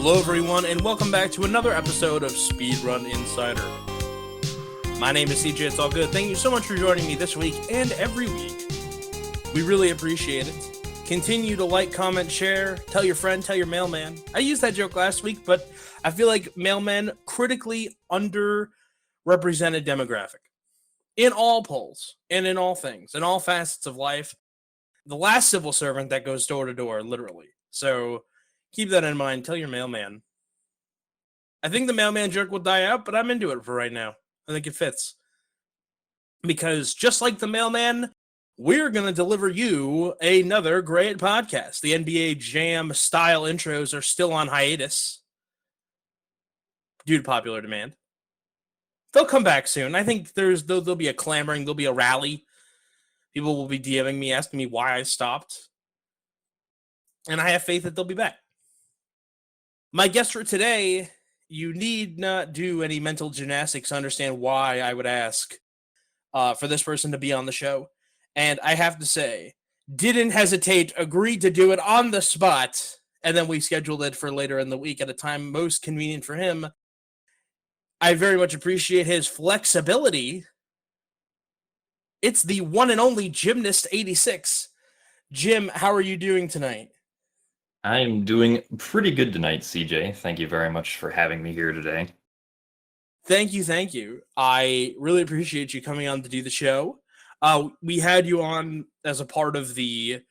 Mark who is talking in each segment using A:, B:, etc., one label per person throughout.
A: Hello everyone, and welcome back to another episode of Speedrun Insider. My name is CJitsallGewd. Thank you so much for joining me this week and every week. We really appreciate it. Continue to like, comment, share, tell your friend, tell your mailman. I used that joke last week, but I feel like mailmen critically underrepresented demographic. In all polls, and in all things, in all facets of life. The last civil servant that goes door to door, literally. So keep that in mind. Tell your mailman. I think the mailman joke will die out, but I'm into it for right now. I think it fits. Because just like the mailman, we're going to deliver you another great podcast. The NBA Jam style intros are still on hiatus due to popular demand. They'll come back soon. I think there'll be a clamoring, there'll be a rally. People will be DMing me, asking me why I stopped. And I have faith that they'll be back. My guest for today, you need not do any mental gymnastics to understand why I would ask for this person to be on the show. And I have to say, didn't hesitate, agreed to do it on the spot. And then we scheduled it for later in the week at a time most convenient for him. I very much appreciate his flexibility. It's the one and only gymnast86. Jim, how are you doing tonight?
B: I am doing pretty good tonight, CJ. Thank you very much for having me here today.
A: Thank you. I really appreciate you coming on to do the show. We had you on as a part of the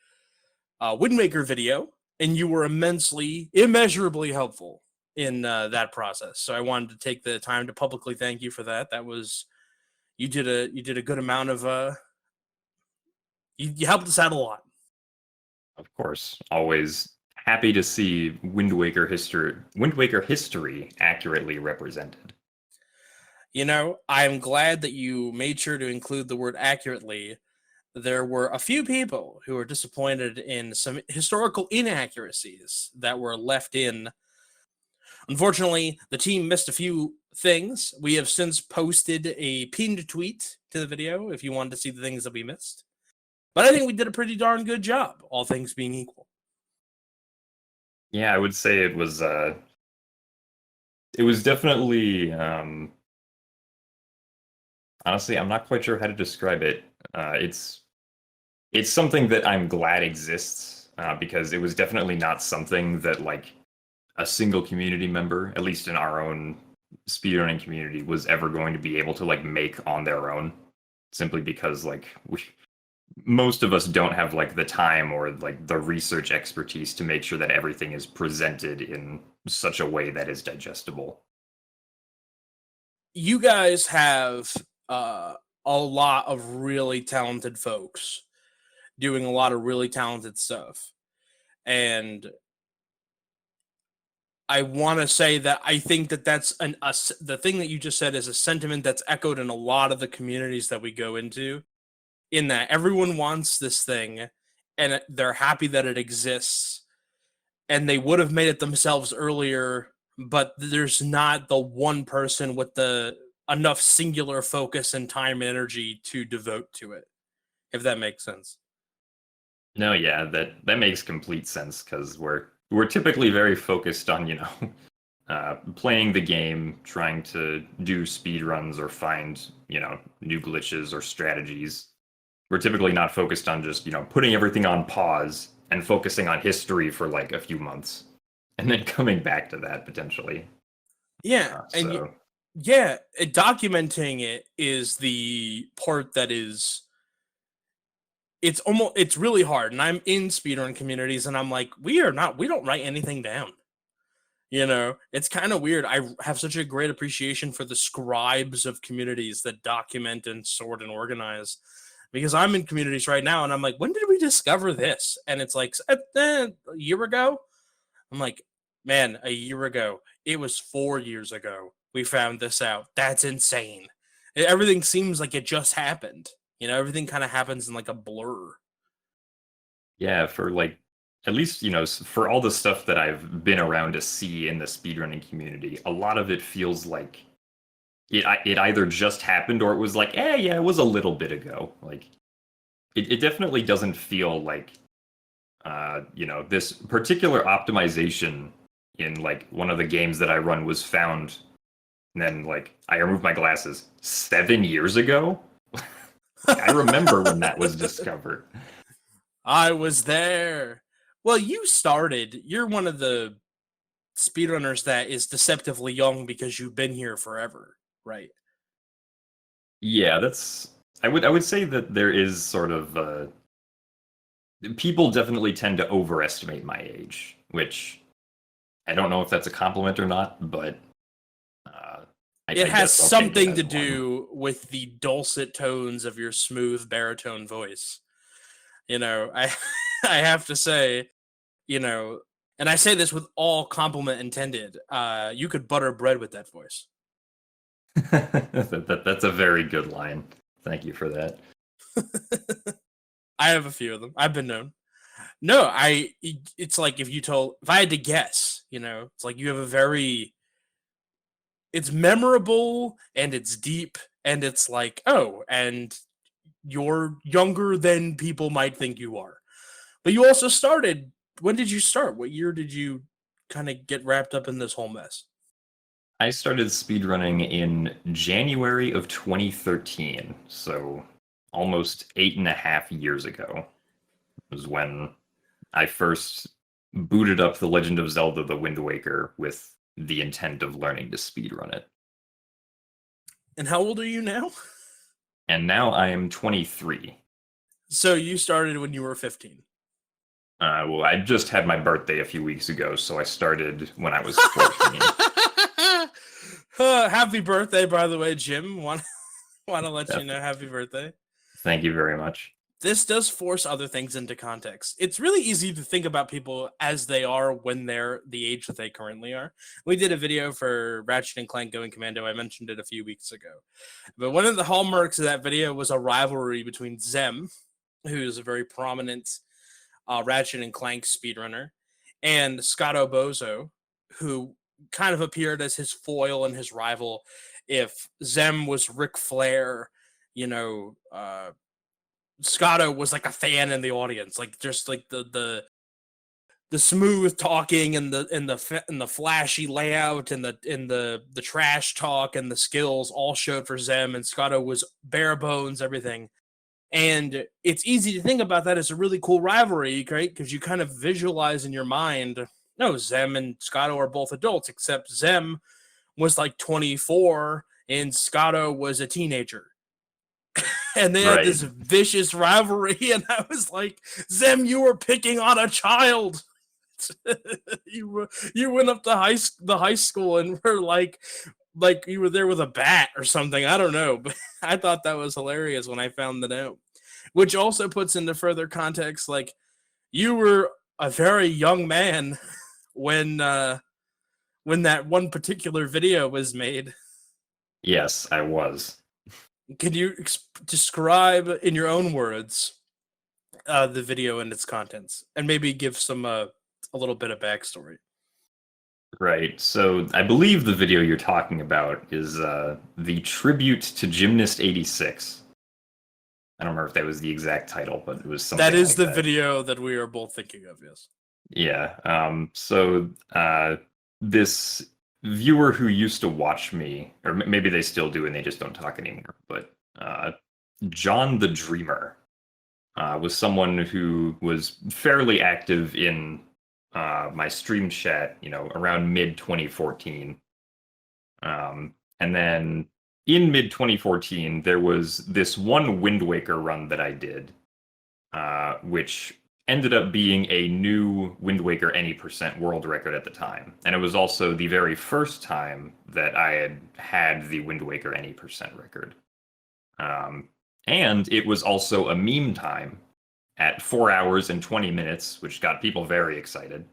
A: Wind Waker video, and you were immeasurably helpful in that process. So I wanted to take the time to publicly thank you for that. You did a good amount of you helped us out a lot.
B: Of course, always happy to see Wind Waker history accurately represented.
A: You know, I'm glad that you made sure to include the word accurately. There were a few people who were disappointed in some historical inaccuracies that were left in. Unfortunately, the team missed a few things. We have since posted a pinned tweet to the video if you wanted to see the things that we missed. But I think we did a pretty darn good job, all things being equal.
B: Yeah, I would say it was definitely honestly, I'm not quite sure how to describe it. It's something that I'm glad exists because it was definitely not something that like a single community member, at least in our own speedrunning community, was ever going to be able to like make on their own, simply because like most of us don't have like the time or like the research expertise to make sure that everything is presented in such a way that is digestible.
A: You guys have a lot of really talented folks doing a lot of really talented stuff. And I want to say that I think that that's the thing that you just said is a sentiment that's echoed in a lot of the communities that we go into, in that everyone wants this thing and they're happy that it exists and they would have made it themselves earlier, but there's not the one person with the enough singular focus and time and energy to devote to it, if that makes sense.
B: No, yeah, that makes complete sense because we're typically very focused on, playing the game, trying to do speed runs or find, new glitches or strategies. We're typically not focused on just, putting everything on pause and focusing on history for like a few months and then coming back to that potentially.
A: Yeah. Documenting it is the part that is, it's really hard. And I'm in speedrun communities and I'm like, we don't write anything down. It's kind of weird. I have such a great appreciation for the scribes of communities that document and sort and organize, because I'm in communities right now and I'm like, when did we discover this? And it's like a year ago. I'm like, man, a year ago. It was 4 years ago we found this out. That's insane. Everything seems like it just happened. Everything kind of happens in like a blur.
B: Yeah, for like, at least, for all the stuff that I've been around to see in the speedrunning community, a lot of it feels like it either just happened or it was like, yeah, it was a little bit ago. Like, it definitely doesn't feel like, this particular optimization in like one of the games that I run was found. And then like I removed my glasses 7 years ago. I remember when that was discovered.
A: I was there. Well, you're one of the speedrunners that is deceptively young because you've been here forever, right?
B: Yeah, I would say that there is sort of people definitely tend to overestimate my age, which I don't know if that's a compliment or not, but
A: It
B: I
A: has
B: guess I'll take it
A: something
B: as
A: to
B: one.
A: do with the dulcet tones of your smooth baritone voice. I I have to say, you know, and I say this with all compliment intended. You could butter bread with that voice.
B: That's a very good line. Thank you for that.
A: I have a few of them. I've been known. No, it's like if I had to guess, it's like you have a very it's memorable and it's deep and it's like, oh, and you're younger than people might think you are. But you also started. When did you start? What year did you kind of get wrapped up in this whole mess?
B: I started speedrunning in January of 2013, so almost 8.5 years ago was when I first booted up The Legend of Zelda: The Wind Waker with the intent of learning to speedrun it.
A: And how old are you now?
B: And now I am 23.
A: So you started when you were 15.
B: Well, I just had my birthday a few weeks ago, so I started when I was 14.
A: Happy birthday, by the way, Jim. Want to let
B: Uh,
A: you know happy birthday.
B: Thank you very much.
A: This does force other things into context. It's really easy to think about people as they are when they're the age that they currently are. We did a video for Ratchet and Clank Going Commando. I mentioned it a few weeks ago. But one of the hallmarks of that video was a rivalry between Zem, who's a very prominent Ratchet and Clank speedrunner, and Scotto Bozo, who kind of appeared as his foil and his rival. If Zem was Ric Flair, you know, Scotto was like a fan in the audience, like just like the smooth talking and the flashy layout and the trash talk and the skills all showed for Zem, and Scotto was bare bones everything. And it's easy to think about that as a really cool rivalry, right? Because you kind of visualize in your mind, no, Zem and Scotto are both adults, except Zem was like 24 and Scotto was a teenager. And they had
B: Right.
A: this vicious rivalry, and I was like, Zem, you were picking on a child. You went up to the high school and were like you were there with a bat or something. I don't know, but I thought that was hilarious when I found that out. Which also puts into further context, like you were a very young man when that one particular video was made.
B: Yes, I was.
A: Can you describe in your own words the video and its contents, and maybe give some a little bit of backstory?
B: Right. So I believe the video you're talking about is the tribute to Gymnast86. I don't remember if that was the exact title, but it was
A: That
B: something
A: is
B: like
A: the
B: that.
A: video that we are both thinking of. Yes.
B: Yeah. This viewer who used to watch me, or maybe they still do and they just don't talk anymore, but John the Dreamer was someone who was fairly active in my stream chat, around mid 2014. And then in mid 2014, there was this one Wind Waker run that I did, which ended up being a new Wind Waker any percent world record at the time. And it was also the very first time that I had the Wind Waker any percent record. And it was also a meme time at 4 hours and 20 minutes, which got people very excited.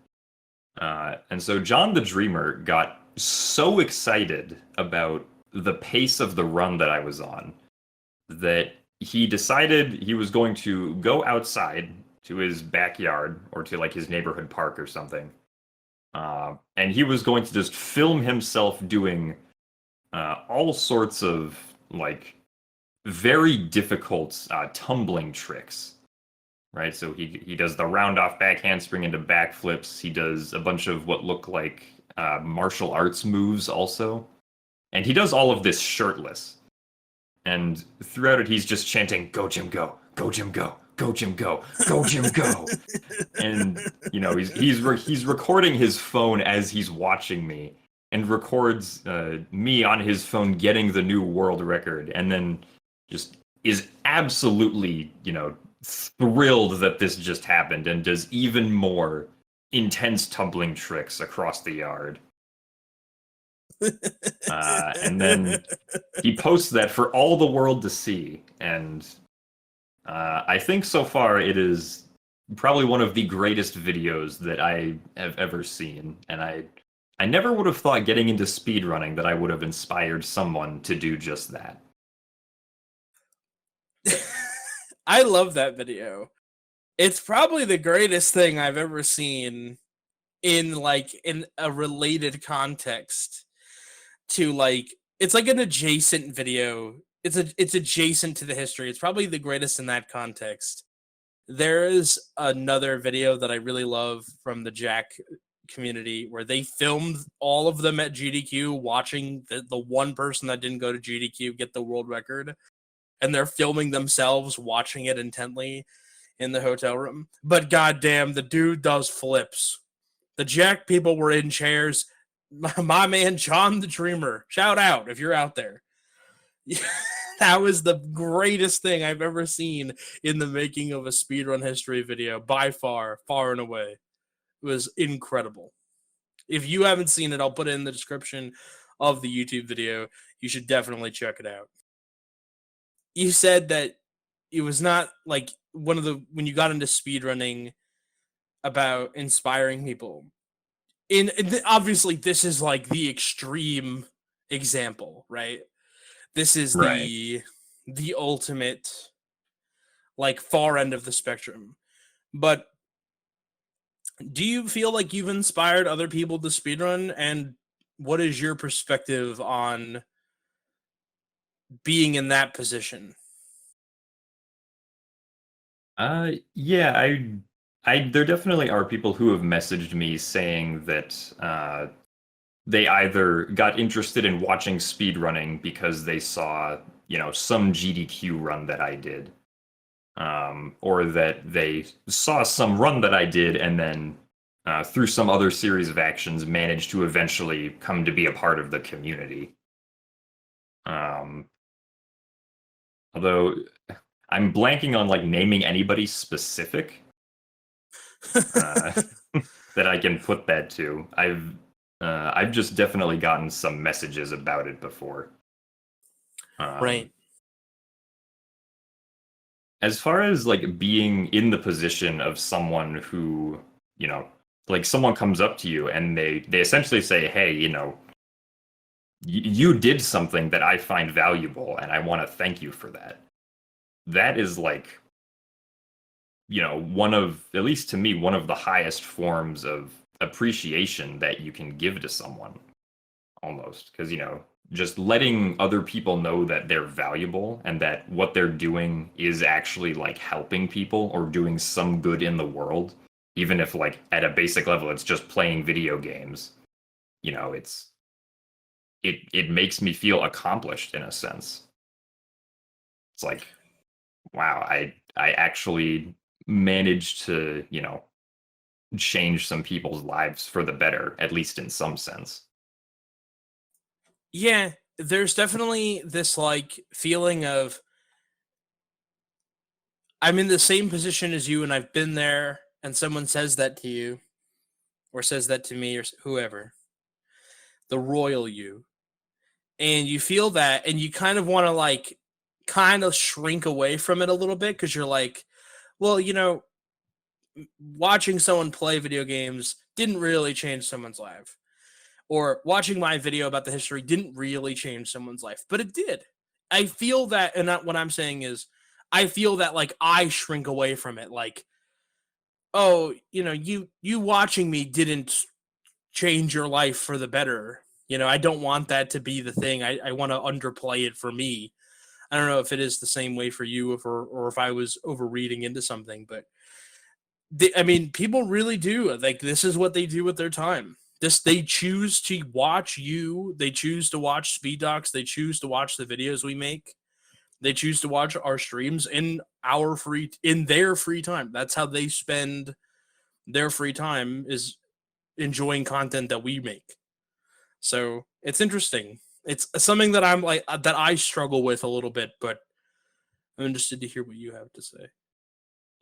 B: And so John the Dreamer got so excited about the pace of the run that I was on that he decided he was going to go outside to his backyard or to like his neighborhood park or something. And he was going to just film himself doing all sorts of like very difficult tumbling tricks. right? So he does the round off back handspring into backflips. He does a bunch of what look like martial arts moves also, and he does all of this shirtless. And throughout it, he's just chanting, "Go Jim, go! Go Jim, go! Go Jim, go! Go Jim, go!" And he's recording his phone as he's watching me, and records me on his phone getting the new world record, and then just is absolutely thrilled that this just happened, and does even more intense tumbling tricks across the yard. And then he posts that for all the world to see, and I think so far it is probably one of the greatest videos that I have ever seen, and I never would have thought getting into speedrunning that I would have inspired someone to do just that.
A: I love that video. It's probably the greatest thing I've ever seen in a related context to it's like an adjacent video. It's adjacent to the history. It's probably the greatest in that context. There is another video that I really love from the Jack community where they filmed all of them at GDQ watching the one person that didn't go to GDQ get the world record, and they're filming themselves watching it intently in the hotel room. But goddamn, the dude does flips. The Jack people were in chairs. My man John the Dreamer, shout out if you're out there. That was the greatest thing I've ever seen in the making of a speedrun history video, by far and away. It was incredible. If you haven't seen it, I'll put it in the description of the YouTube video. You should definitely check it out. You said that it was not like when you got into speedrunning about inspiring people. Obviously this is like the extreme example, right? This is
B: Right.
A: the ultimate far end of the spectrum. But do you feel like you've inspired other people to speedrun, and what is your perspective on being in that position?
B: Yeah, there definitely are people who have messaged me saying that they either got interested in watching speedrunning because they saw, some GDQ run that I did, or that they saw some run that I did and then through some other series of actions managed to eventually come to be a part of the community. Although I'm blanking on naming anybody specific that I can put that to. I've just definitely gotten some messages about it before.
A: Right.
B: As far as being in the position of someone who, someone comes up to you and they essentially say, "Hey, you did something that I find valuable and I want to thank you for that." That is one of, at least to me, one of the highest forms of appreciation that you can give to someone, almost. Because just letting other people know that they're valuable and that what they're doing is actually helping people or doing some good in the world, even if at a basic level it's just playing video games, it makes me feel accomplished in a sense. It's wow, I actually managed to, change some people's lives for the better, at least in some sense.
A: Yeah, there's definitely this feeling of I'm in the same position as you and I've been there, and someone says that to you or says that to me or whoever, the royal you, and you feel that and you kind of want to kind of shrink away from it a little bit because you're well, watching someone play video games didn't really change someone's life, or watching my video about the history didn't really change someone's life, but it did. I feel that, and what I'm saying is I feel that I shrink away from it, oh, you watching me didn't change your life for the better. I don't want that to be the thing. I want to underplay it for me. I don't know if it is the same way for you, or if I was overreading into something, but I mean, people really do like this is what they do with their time. They choose to watch you. They choose to watch speed docs. They choose to watch the videos we make. They choose to watch our streams in their free time. That's how they spend their free time, is enjoying content that we make. So it's interesting. It's something that I'm like that I struggle with a little bit, but I'm interested to hear what you have to say.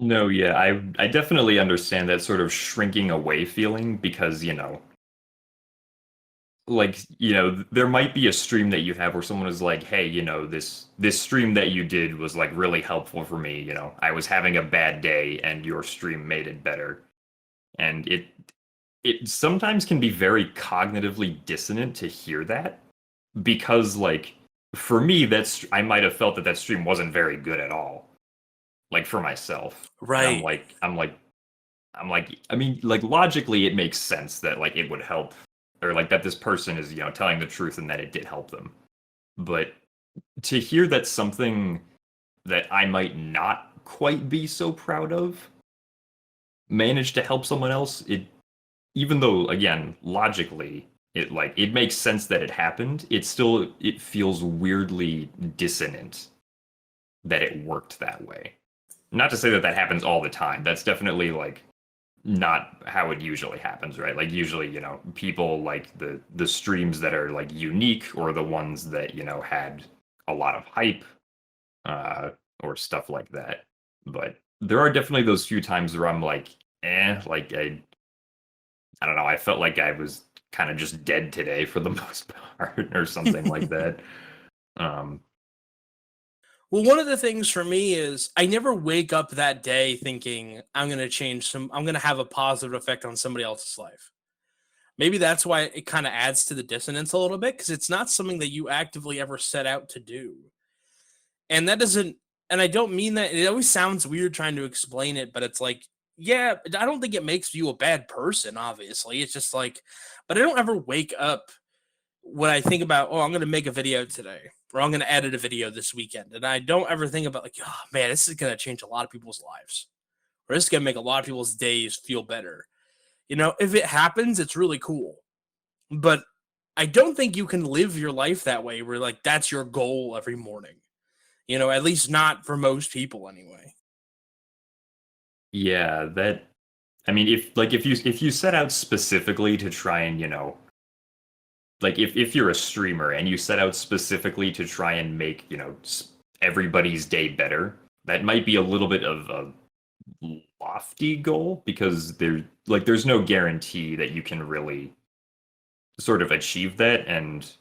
B: No, yeah, I definitely understand that sort of shrinking away feeling because, there might be a stream that you have where someone is like, "Hey, this stream that you did was like really helpful for me, I was having a bad day and your stream made it better." And it sometimes can be very cognitively dissonant to hear that because like for me I might have felt that stream wasn't very good at all, like for myself. And
A: Right.
B: I mean, like logically it makes sense that like it would help, or like that this person is, telling the truth and that it did help them. But to hear that something that I might not quite be so proud of managed to help someone else, even though again, logically it makes sense that it happened, it feels weirdly dissonant that it worked that way. Not to say that happens all the time. That's definitely like not how it usually happens, right? Like usually, people like the streams that are like unique or the ones that, had a lot of hype or stuff like that. But there are definitely those few times where I'm like, like I don't know, I felt like I was kind of just dead today for the most part or something like that.
A: Well, one of the things for me is I never wake up that day thinking I'm going to have a positive effect on somebody else's life. Maybe that's why it kind of adds to the dissonance a little bit, because it's not something that you actively ever set out to do. And that doesn't, and I don't mean that, it always sounds weird trying to explain it, but it's like, yeah, I don't think it makes you a bad person, obviously. It's just like, but I don't ever wake up when I think about, oh, I'm going to make a video today, or I'm going to edit a video this weekend. And I don't ever think about like, oh man, this is going to change a lot of people's lives, or this is going to make a lot of people's days feel better. If it happens, it's really cool. But I don't think you can live your life that way where like that's your goal every morning. At least not for most people anyway.
B: Yeah, I mean, if you set out specifically to try and, like if you're a streamer and you set out specifically to try and make, everybody's day better, that might be a little bit of a lofty goal because there's no guarantee that you can really sort of achieve that. And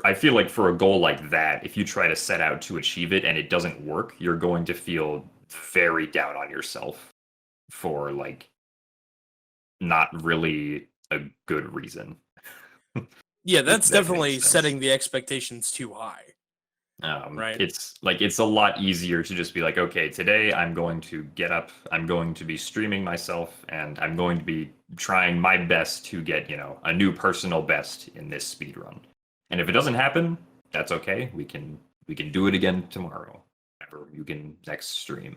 B: I feel like for a goal like that, if you try to set out to achieve it and it doesn't work, you're going to feel very down on yourself for like not really a good reason.
A: Yeah, that's
B: That makes
A: definitely
B: sense.
A: setting the expectations too high. Right.
B: It's a lot easier to just be like, okay, today I'm going to get up, I'm going to be streaming myself, and I'm going to be trying my best to get, a new personal best in this speed run. And if it doesn't happen, that's okay. We can do it again tomorrow. Or you can next stream.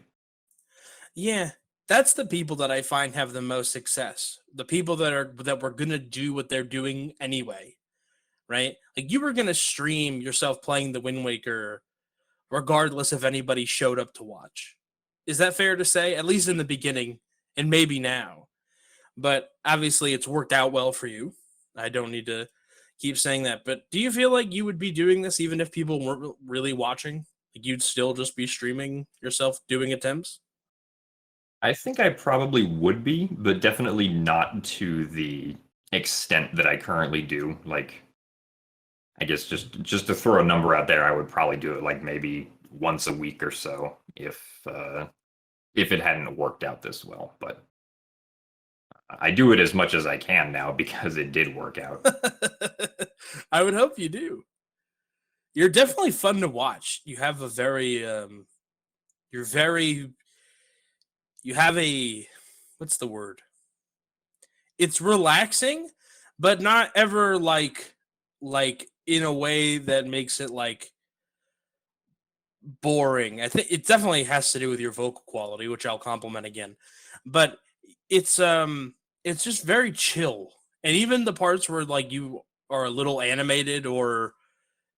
A: Yeah, that's the people that I find have the most success. The people that were gonna do what they're doing anyway, right? Like you were gonna stream yourself playing the Wind Waker, regardless if anybody showed up to watch. Is that fair to say? At least in the beginning, and maybe now. But obviously, it's worked out well for you. I don't need to keep saying that. But do you feel like you would be doing this even if people weren't really watching? Like you'd still just be streaming yourself doing attempts?
B: I think I probably would be, but definitely not to the extent that I currently do. Like, I guess just to throw a number out there, I would probably do it like maybe once a week or so if it hadn't worked out this well. But I do it as much as I can now because it did work out.
A: I would hope you do. You're definitely fun to watch. You have a very you're very you have a what's the word? It's relaxing, but not ever like in a way that makes it like boring. I think it definitely has to do with your vocal quality, which I'll compliment again. But it's just very chill. And even the parts where like you are a little animated, or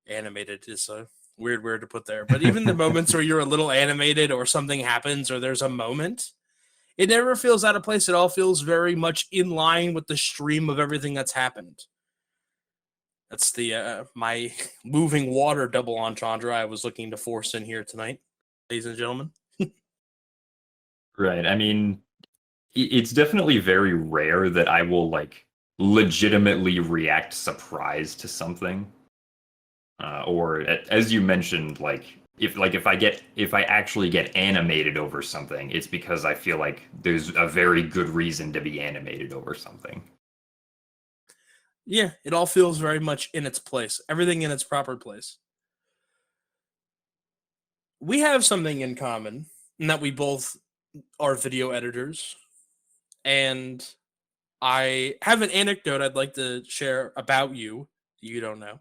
A: animated is a weird word to put there, but even the moments where you're a little animated or something happens or there's a moment, it never feels out of place. It all feels very much in line with the stream of everything that's happened. That's the my moving water double entendre I was looking to force in here tonight, ladies and gentlemen.
B: Right. I mean, it's definitely very rare that I will like legitimately react surprised to something. Or as you mentioned, like if I actually get animated over something, it's because I feel like there's a very good reason to be animated over something.
A: Yeah, it all feels very much in its place. Everything in its proper place. We have something in common in that we both are video editors, and I have an anecdote I'd like to share about you. You don't know.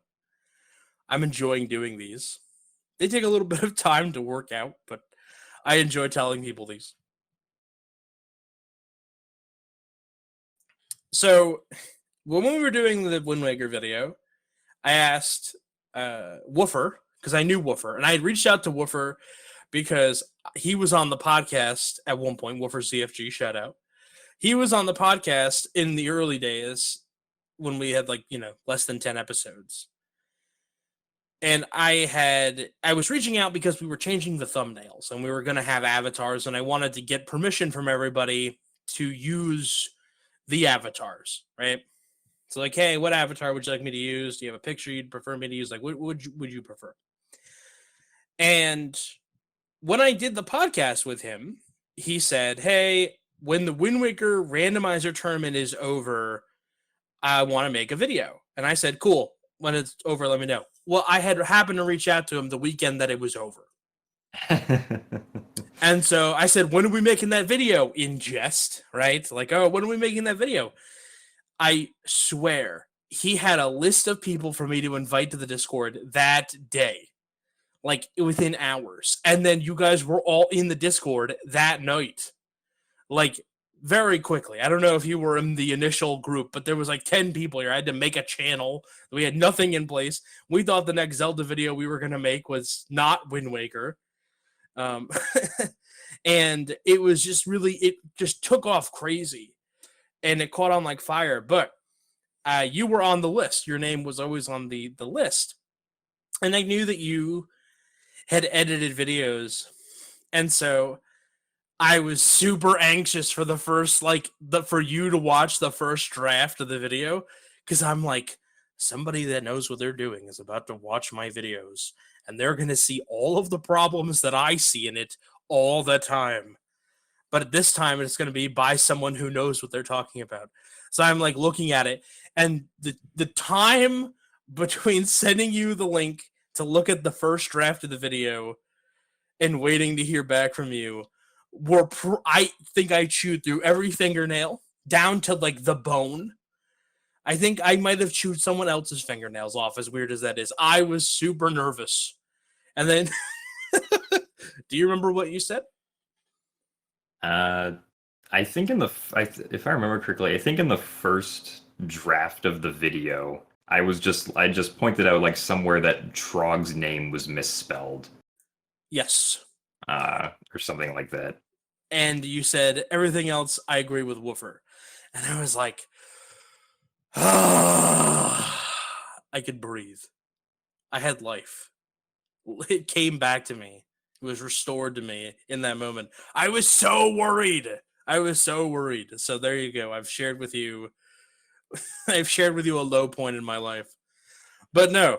A: I'm enjoying doing these. They take a little bit of time to work out, but I enjoy telling people these. So, when we were doing the Wind Waker video, I asked Woofer, because I knew Woofer, and I had reached out to Woofer because he was on the podcast at one point. Woofer CFG, shout out. He was on the podcast in the early days when we had like, less than 10 episodes. And I was reaching out because we were changing the thumbnails and we were going to have avatars, and I wanted to get permission from everybody to use the avatars, right? So like, hey, what avatar would you like me to use? Do you have a picture you'd prefer me to use? Like, what would you prefer? And when I did the podcast with him, he said, hey, when the Wind Waker randomizer tournament is over, I want to make a video. And I said, cool. When it's over, let me know. Well, I had happened to reach out to him the weekend that it was over. And so I said, when are we making that video? In jest, right? Like, oh, when are we making that video? I swear he had a list of people for me to invite to the Discord that day, like within hours. And then you guys were all in the Discord that night, like very quickly. I don't know if you were in the initial group, but there was like 10 people here. I had to make a channel. We had nothing in place. We thought the next Zelda video we were going to make was not Wind Waker. And it was just really, it just took off crazy. And it caught on like fire, but you were on the list. Your name was always on the list. And I knew that you had edited videos. And so I was super anxious for the first, for you to watch the first draft of the video. Because I'm like, somebody that knows what they're doing is about to watch my videos. And they're going to see all of the problems that I see in it all the time. But at this time, it's going to be by someone who knows what they're talking about. So I'm like looking at it, and the time between sending you the link to look at the first draft of the video and waiting to hear back from you I think I chewed through every fingernail down to like the bone. I think I might have chewed someone else's fingernails off, as weird as that is. I was super nervous. And then, do you remember what you said?
B: I think if I remember correctly, I think in the first draft of the video, I just pointed out like somewhere that Trog's name was misspelled.
A: Yes.
B: Or something like that.
A: And you said everything else I agree with Woofer. And I was like, I could breathe. I had life. It came back to me. It was restored to me in that moment. I was so worried. So there you go. I've shared with you a low point in my life. But no.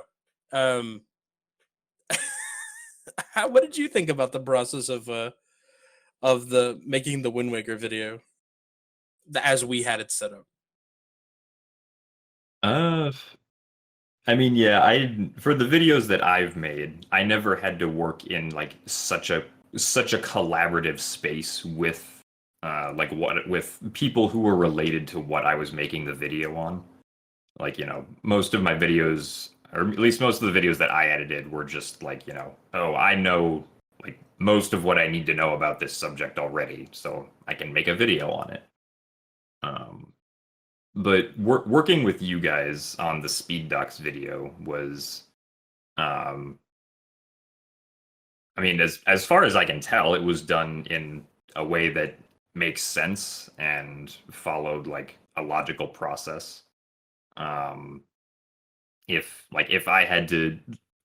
A: What did you think about the process of the making the Wind Waker video as we had it set up?
B: I mean, yeah, for the videos that I've made, I never had to work in like such a collaborative space with with people who were related to what I was making the video on. Like, most of my videos or at least most of the videos that I edited were just like, oh, I know like most of what I need to know about this subject already, so I can make a video on it. But working with you guys on the Speed Docs video was, um, I mean, as far as I can tell, it was done in a way that makes sense and followed like a logical process. Um, if I had to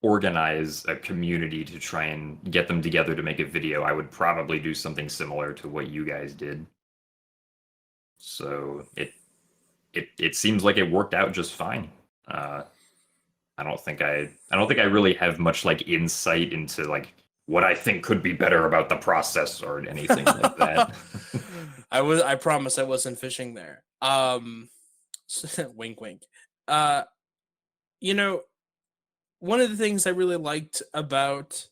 B: organize a community to try and get them together to make a video, I would probably do something similar to what you guys did. So it seems like it worked out just fine. I don't think I really have much like insight into like what I think could be better about the process or anything like that.
A: I promise I wasn't fishing there. Wink wink. You know, one of the things I really liked about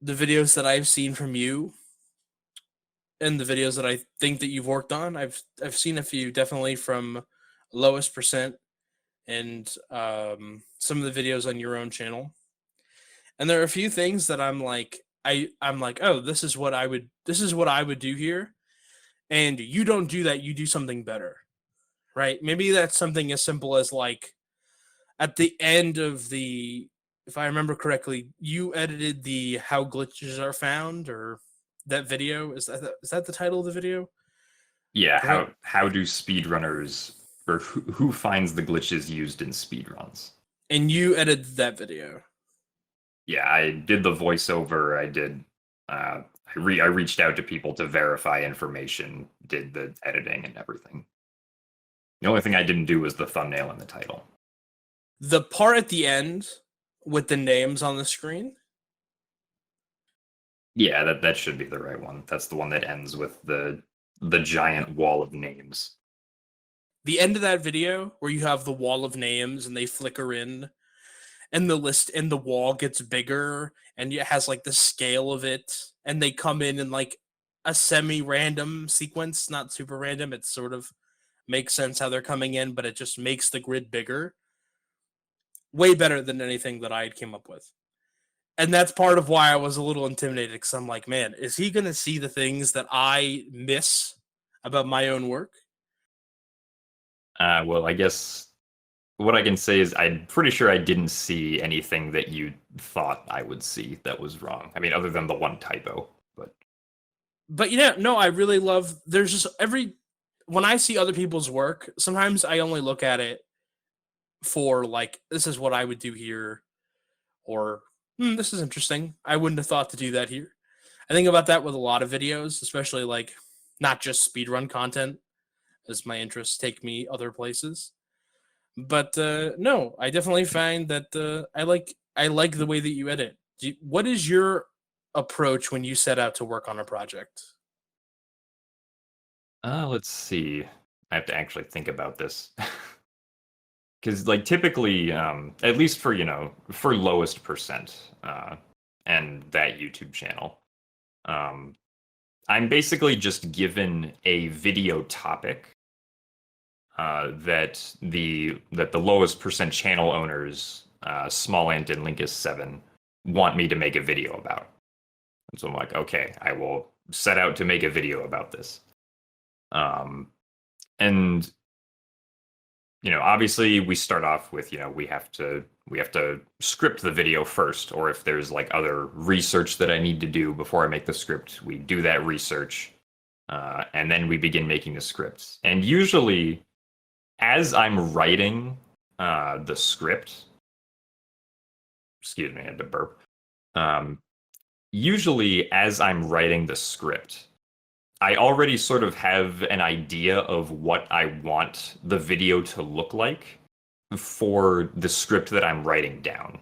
A: the videos that I've seen from you and the videos that I think that you've worked on, I've seen a few definitely from Lowest Percent and some of the videos on your own channel. And there are a few things that I'm like, oh, this is what I would do here. And you don't do that, you do something better. Right? Maybe that's something as simple as like at the end of the, if I remember correctly, you edited the how glitches are found, or that video. Is that the title of the video?
B: Yeah,
A: Correct.
B: how do speedrunners, or who finds the glitches used in speedruns?
A: And you edited that video.
B: Yeah, I did the voiceover. I did. I reached out to people to verify information, did the editing and everything. The only thing I didn't do was the thumbnail and the title.
A: The part at the end with the names on the screen.
B: Yeah, that should be the right one. That's the one that ends with the giant wall of names.
A: The end of that video where you have the wall of names and they flicker in, and the list and the wall gets bigger and it has like the scale of it, and they come in like a semi-random sequence, not super random. It sort of makes sense how they're coming in, but it just makes the grid bigger. Way better than anything that I had came up with. And that's part of why I was a little intimidated, because I'm like, man, is he going to see the things that I miss about my own work?
B: Well, I guess what I can say is I'm pretty sure I didn't see anything that you thought I would see that was wrong. I mean, other than the one typo, but
A: No, I really love, there's just when I see other people's work, sometimes I only look at it for like, this is what I would do here, or this is interesting. I wouldn't have thought to do that here. I think about that with a lot of videos, especially like not just speedrun content, as my interests take me other places. But no, I definitely find that I like the way that you edit. What is your approach when you set out to work on a project?
B: let's see. I have to actually think about this. Because like typically, at least for for Lowest Percent and that YouTube channel, um, I'm basically just given a video topic that the Lowest Percent channel owners, Small Ant and Linkus7, want me to make a video about. And so I'm like, okay, I will set out to make a video about this. And obviously we start off with, we have to script the video first, or if there's like other research that I need to do before I make the script, we do that research, and then we begin making the scripts. And usually, as I'm writing the script, excuse me, I had to burp. Usually, as I'm writing the script, I already sort of have an idea of what I want the video to look like for the script that I'm writing down.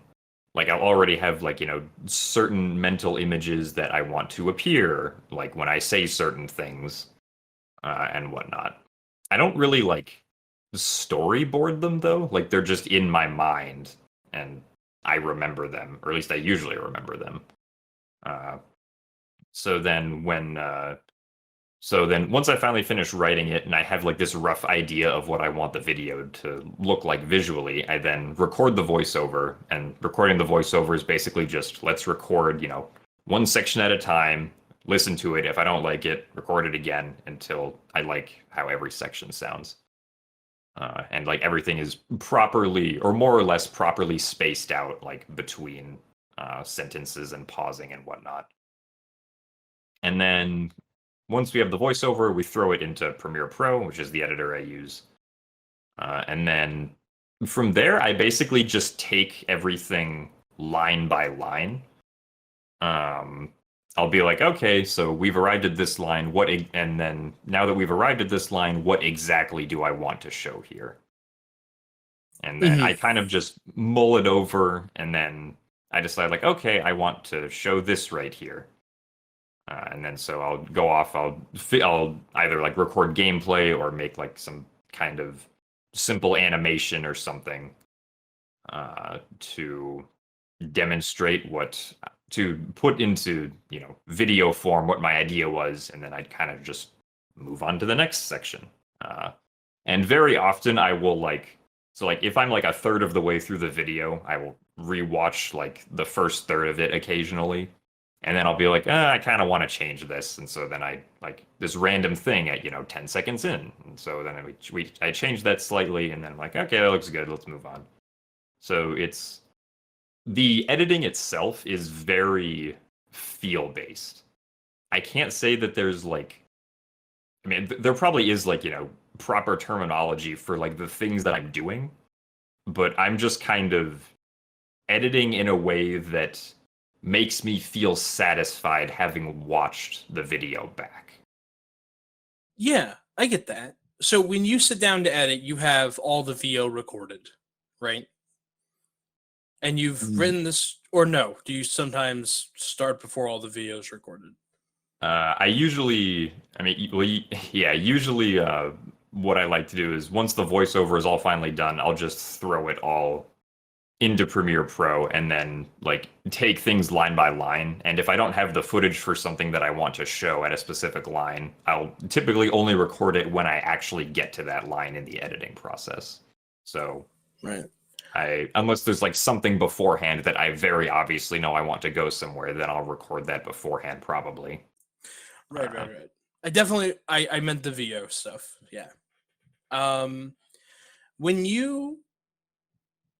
B: Like I'll already have like, certain mental images that I want to appear, like when I say certain things and whatnot. I don't really like storyboard them though. Like they're just in my mind and I remember them, or at least I usually remember them. So then when So then once I finally finish writing it and I have like this rough idea of what I want the video to look like visually, I then record the voiceover. And recording the voiceover is basically just let's record, one section at a time, listen to it. If I don't like it, record it again until I like how every section sounds. And like everything is properly or more or less properly spaced out, like between sentences and pausing and whatnot. And then once we have the voiceover, we throw it into Premiere Pro, which is the editor I use. And then from there, I basically just take everything line by line. I'll be like, okay, so we've arrived at this line. And then now that we've arrived at this line, what exactly do I want to show here? And then I kind of just mull it over, and then I decide like, okay, I want to show this right here. And then so I'll go off. I'll either like record gameplay or make like some kind of simple animation or something to demonstrate to put into video form what my idea was, and then I'd kind of just move on to the next section. And very often I will if I'm like a third of the way through the video, I will rewatch like the first third of it occasionally. And then I'll be like, I kind of want to change this. And so then I like this random thing at, 10 seconds in. And so then I changed that slightly, and then I'm like, okay, that looks good. Let's move on. So the editing itself is very feel-based. I can't say that there's there probably is proper terminology for like the things that I'm doing, but I'm just kind of editing in a way that makes me feel satisfied having watched the video back.
A: Yeah, I get that. So when you sit down to edit, you have all the VO recorded, right? And you've written this, or no? Do you sometimes start before all the VO's recorded?
B: Usually what I like to do is once the voiceover is all finally done, I'll just throw it all into Premiere Pro and then like take things line by line. And if I don't have the footage for something that I want to show at a specific line, I'll typically only record it when I actually get to that line in the editing process. So
A: right.
B: Unless there's like something beforehand that I very obviously know I want to go somewhere, then I'll record that beforehand probably.
A: Right. I meant the VO stuff. Yeah. When you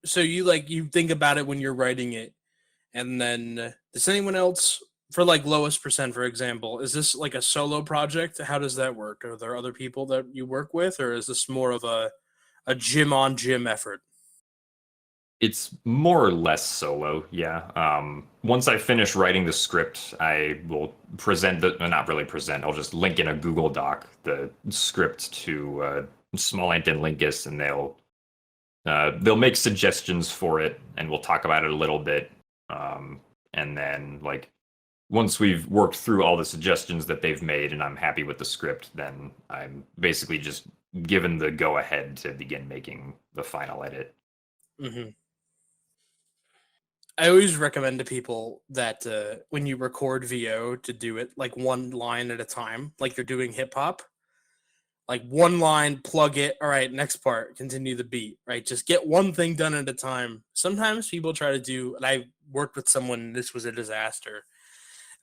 A: think about it when you're writing it, and then does anyone else, for like Lowest Percent, for example, is this like a solo project? How does that work? Are there other people that you work with, or is this more of a gym on gym effort?
B: It's more or less solo, yeah. Once I finish writing the script, I will not really present, I'll just link in a Google Doc the script to Small Ant and Linkus, and they'll make suggestions for it, and we'll talk about it a little bit. And then, once we've worked through all the suggestions that they've made and I'm happy with the script, then I'm basically just given the go-ahead to begin making the final edit.
A: Mm-hmm. I always recommend to people that when you record VO to do it like one line at a time, like you're doing hip hop. Like one line, plug it. All right, next part, continue the beat, right? Just get one thing done at a time. Sometimes people try to do, and I worked with someone, this was a disaster.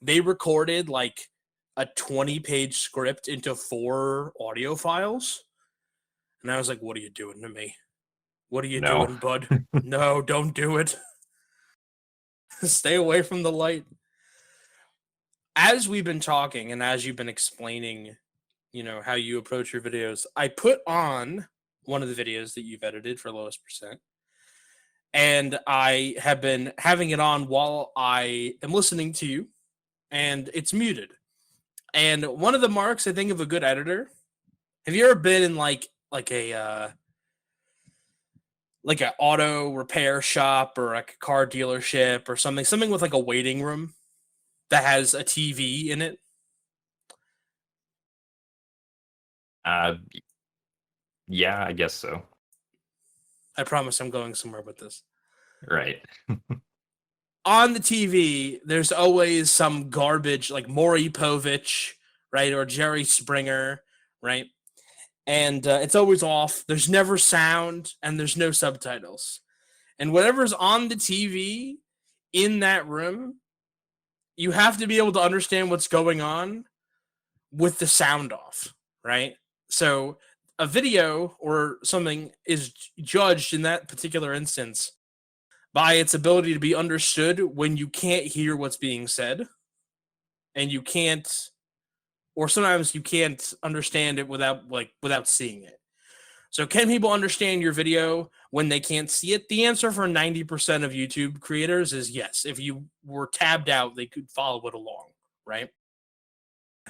A: They recorded like a 20-page script into 4 audio files. And I was like, what are you doing to me? What are you doing, bud? No, don't do it. Stay away from the light. As we've been talking and as you've been explaining how you approach your videos, I put on one of the videos that you've edited for Lowest Percent, and I have been having it on while I am listening to you, and it's muted. And one of the marks, I think, of a good editor, have you ever been in like an auto repair shop or like a car dealership or something with like a waiting room that has a TV in it?
B: Yeah, I guess so.
A: I promise I'm going somewhere with this.
B: Right.
A: On the TV, there's always some garbage like Maury Povich, right? Or Jerry Springer, right? And it's always off. There's never sound and there's no subtitles. And whatever's on the TV in that room, you have to be able to understand what's going on with the sound off, right? So a video or something is judged in that particular instance by its ability to be understood when you can't hear what's being said, and you can't, or sometimes you can't understand it without seeing it. So can people understand your video when they can't see it? The answer for 90% of YouTube creators is yes. If you were tabbed out, they could follow it along, right?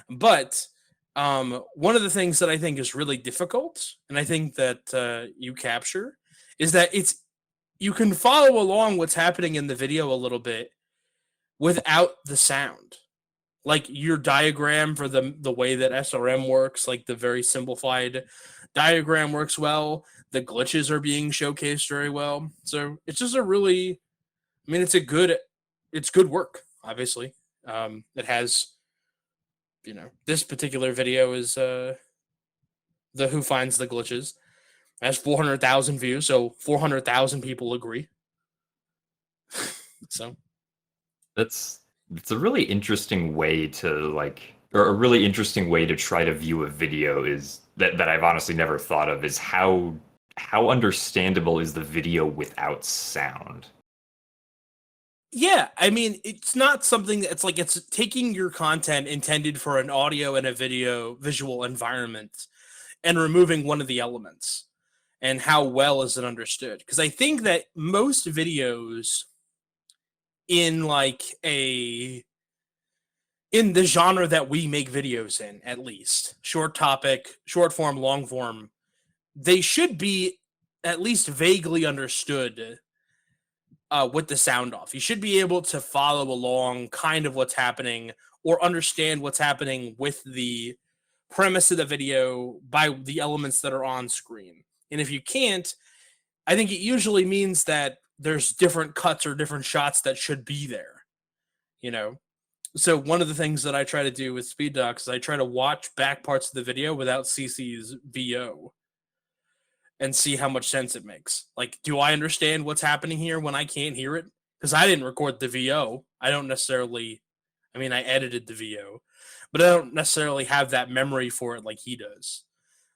A: But one of the things that I think is really difficult, and I think that you capture, is that you can follow along what's happening in the video a little bit without the sound. Like your diagram for the way that SRM works, like the very simplified diagram works well. The glitches are being showcased very well. So it's just it's good work, obviously. It has, this particular video is the Who Finds the Glitches. It has 400,000 views, so 400,000 people agree. So
B: it's a really interesting way to or a really interesting way to try to view a video is that I've honestly never thought of, is how understandable is the video without sound?
A: yeah, I mean, it's not something that's like it's taking your content intended for an audio and a visual environment and removing one of the elements. And how well is it understood? Because I think that most videos in in the genre that we make videos in, at least short topic, short form, long form, they should be at least vaguely understood with the sound off. You should be able to follow along kind of what's happening or understand what's happening with the premise of the video by the elements that are on screen. And if you can't, I think it usually means that there's different cuts or different shots that should be there, So one of the things that I try to do with Speed Docs is I try to watch back parts of the video without CC's VO and see how much sense it makes. Like, do I understand what's happening here when I can't hear it? Because I didn't record the VO. I edited the VO, but I don't necessarily have that memory for it like he does.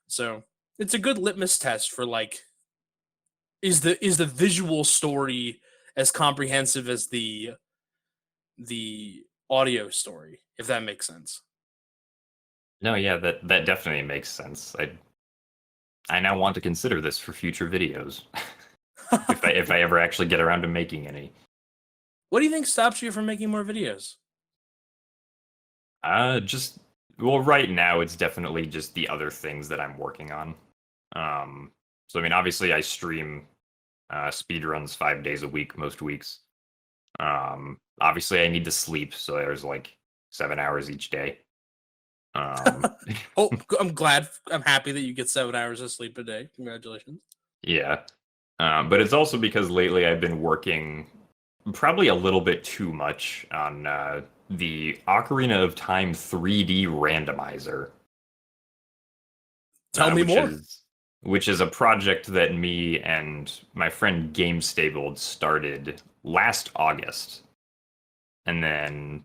A: So it's a good litmus test for is the visual story as comprehensive as the audio story, if that makes sense.
B: No, yeah, that definitely makes sense. I now want to consider this for future videos. if I ever actually get around to making any.
A: What do you think stops you from making more videos?
B: Right now it's definitely just the other things that I'm working on. So I mean, obviously I stream speedruns 5 days a week most weeks. Obviously I need to sleep, so there's 7 hours each day.
A: Oh, I'm happy that you get 7 hours of sleep a day. Congratulations.
B: Yeah. But it's also because lately I've been working probably a little bit too much on the Ocarina of Time 3D randomizer.
A: Tell me more.
B: Which is a project that me and my friend gymnast86 started last August. And then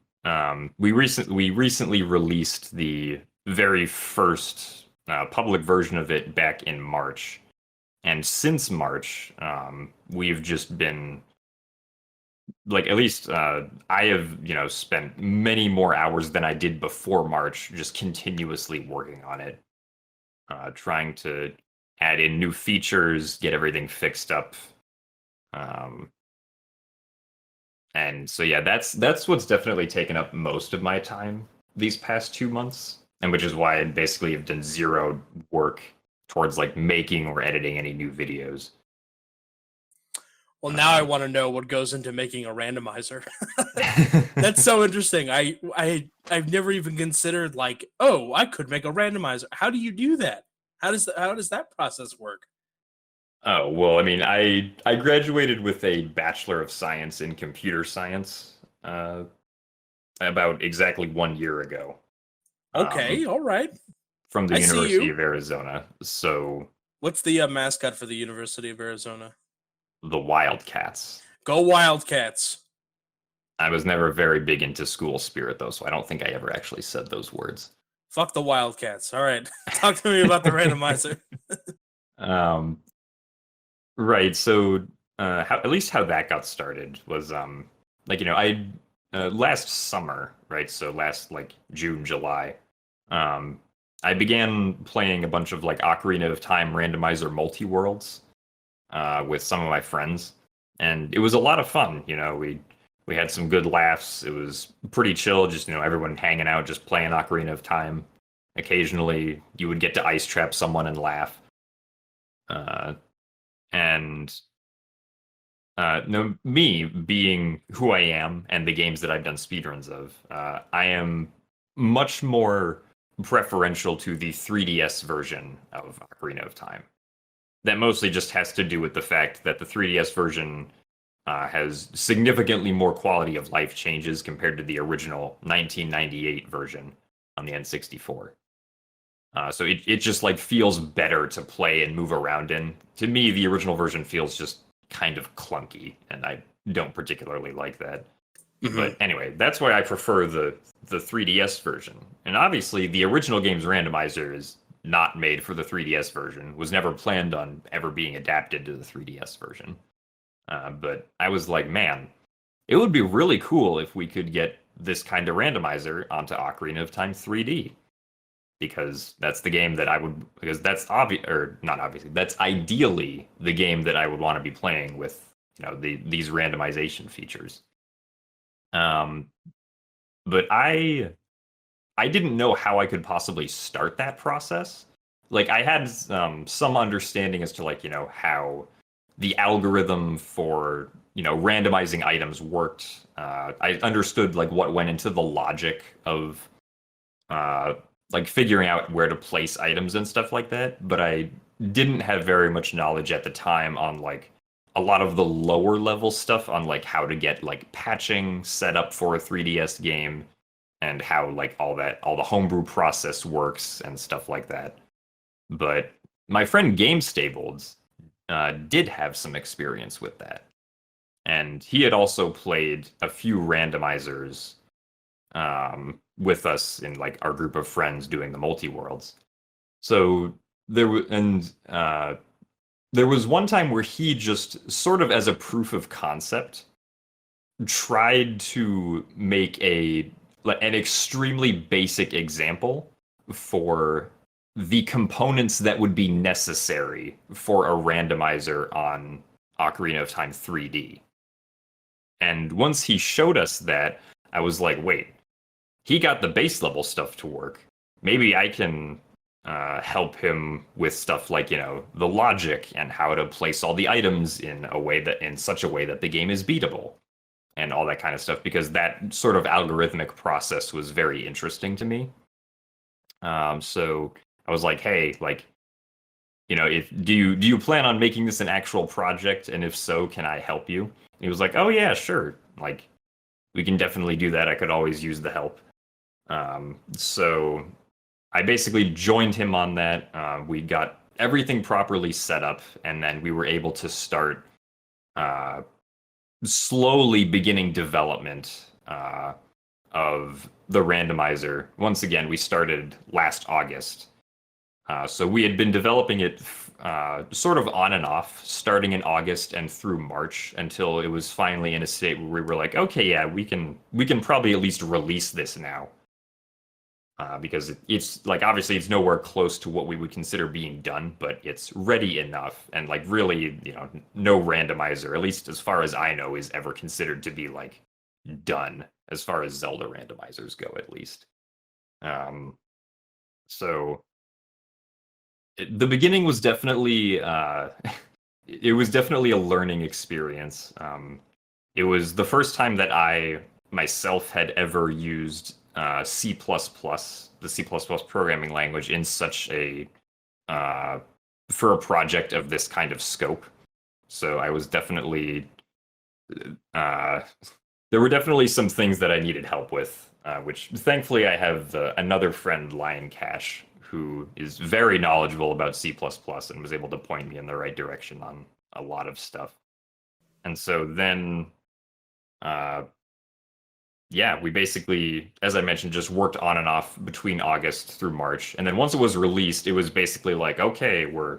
B: we recently released the very first public version of it back in March. And since March, we've just been at least I have, spent many more hours than I did before March, just continuously working on it, trying to add in new features, get everything fixed up. And so, yeah, that's what's definitely taken up most of my time these past 2 months, and which is why I basically have done zero work towards making or editing any new videos.
A: Well, now I want to know what goes into making a randomizer. That's so interesting. I've never even considered I could make a randomizer. How do you do that? How does that process work?
B: Oh, well, I mean, I graduated with a Bachelor of Science in Computer Science about exactly 1 year ago.
A: Okay, all right.
B: from the
A: I see
B: University
A: you.
B: of Arizona. So
A: What's the mascot for the University of Arizona?
B: the Wildcats.
A: Go Wildcats.
B: I was never very big into school spirit, though, so I don't think I ever actually said those words.
A: Fuck the Wildcats. All right. Talk to me about the randomizer.
B: um, right. So, at least how that got started was, like, I last summer, right? So last like June, July, um, I began playing a bunch of like Ocarina of Time randomizer multi worlds, with some of my friends, and it was a lot of fun. We had some good laughs. It was pretty chill, just everyone hanging out, just playing Ocarina of Time. Occasionally, you would get to ice trap someone and laugh. And no, me being who I am and the games that I've done speedruns of, I am much more preferential to the 3DS version of Ocarina of Time. That mostly just has to do with the fact that the 3DS version has significantly more quality of life changes compared to the original 1998 version on the N64. So it just like feels better to play and move around in. To me, the original version feels just kind of clunky, and I don't particularly like that.
A: Mhm.
B: But anyway, that's why I prefer the 3DS version. And obviously, the original game's randomizer is not made for the 3DS version, was never planned on ever being adapted to the 3DS version. But I was like, man, it would be really cool if we could get this kind of randomizer onto Ocarina of Time 3D. Because that's the game that I would, because that's obvious, or not obviously, that's ideally the game that I would want to be playing with, these randomization features. But I didn't know how I could possibly start that process. Like I had some understanding as to like, how the algorithm for, randomizing items worked. I understood like what went into the logic of like figuring out where to place items and stuff like that, but I didn't have very much knowledge at the time on like a lot of the lower level stuff on like how to get like patching set up for a 3DS game and how like all the homebrew process works and stuff like that. But my friend GameStabled did have some experience with that. And he had also played a few randomizers with us in like our group of friends doing the multi worlds. So there was one time where he just sort of as a proof of concept tried to make an extremely basic example for the components that would be necessary for a randomizer on Ocarina of Time 3D. And once he showed us that, I was like, wait, he got the base level stuff to work. Maybe I can help him with stuff like, the logic and how to place all the items in such a way that the game is beatable and all that kind of stuff, because that sort of algorithmic process was very interesting to me. So I was like, hey, like, do you plan on making this an actual project? And if so, can I help you? And he was like, oh yeah, sure. Like, we can definitely do that. I could always use the help. So I basically joined him on that. We got everything properly set up, and then we were able to start slowly beginning development of the randomizer. Once again, we started last August. So we had been developing it sort of on and off, starting in August and through March, until it was finally in a state where we were like, okay, yeah, we can probably at least release this now. Because it's like, obviously it's nowhere close to what we would consider being done, but it's ready enough. And like really, no randomizer, at least as far as I know, is ever considered to be like done as far as Zelda randomizers go, at least. So the beginning was definitely it was definitely a learning experience. It was the first time that I myself had ever used C++, the C++ programming language, in such a for a project of this kind of scope. So I was definitely there were definitely some things that I needed help with which thankfully I have another friend, Lion Cash, who is very knowledgeable about C++ and was able to point me in the right direction on a lot of stuff. And so then, yeah, we basically, as I mentioned, just worked on and off between August through March. And then once it was released, it was basically like, okay, we're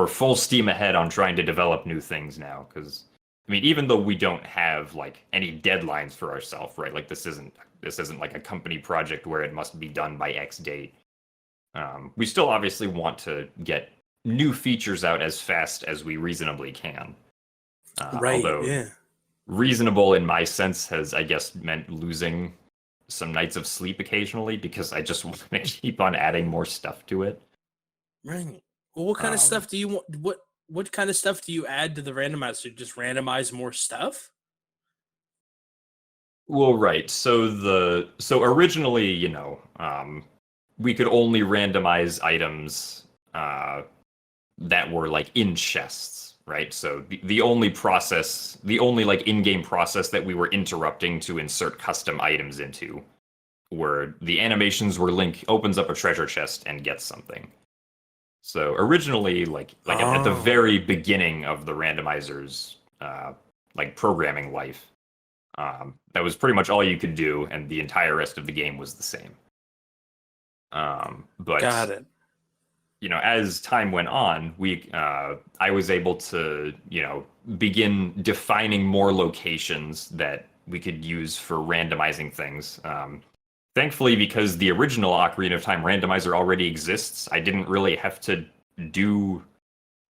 B: full steam ahead on trying to develop new things now. Because I mean, even though we don't have like any deadlines for ourselves, right? Like this isn't like a company project where it must be done by X date. We still obviously want to get new features out as fast as we reasonably can.
A: Right.
B: Although
A: Yeah.
B: reasonable in my sense has, I guess, meant losing some nights of sleep occasionally because I just want to keep on adding more stuff to it.
A: Right. Well, what kind of stuff do you want? What kind of stuff do you add to the randomizer? Just randomize more stuff?
B: Well, right. So originally, we could only randomize items that were like in chests, right? So the only like in-game process that we were interrupting to insert custom items into were the animations where Link opens up a treasure chest and gets something. So originally, like at the very beginning of the randomizer's like programming life, that was pretty much all you could do, and the entire rest of the game was the same. But
A: Got it.
B: As time went on, I was able to, begin defining more locations that we could use for randomizing things. Thankfully, because the original Ocarina of Time randomizer already exists, I didn't really have to do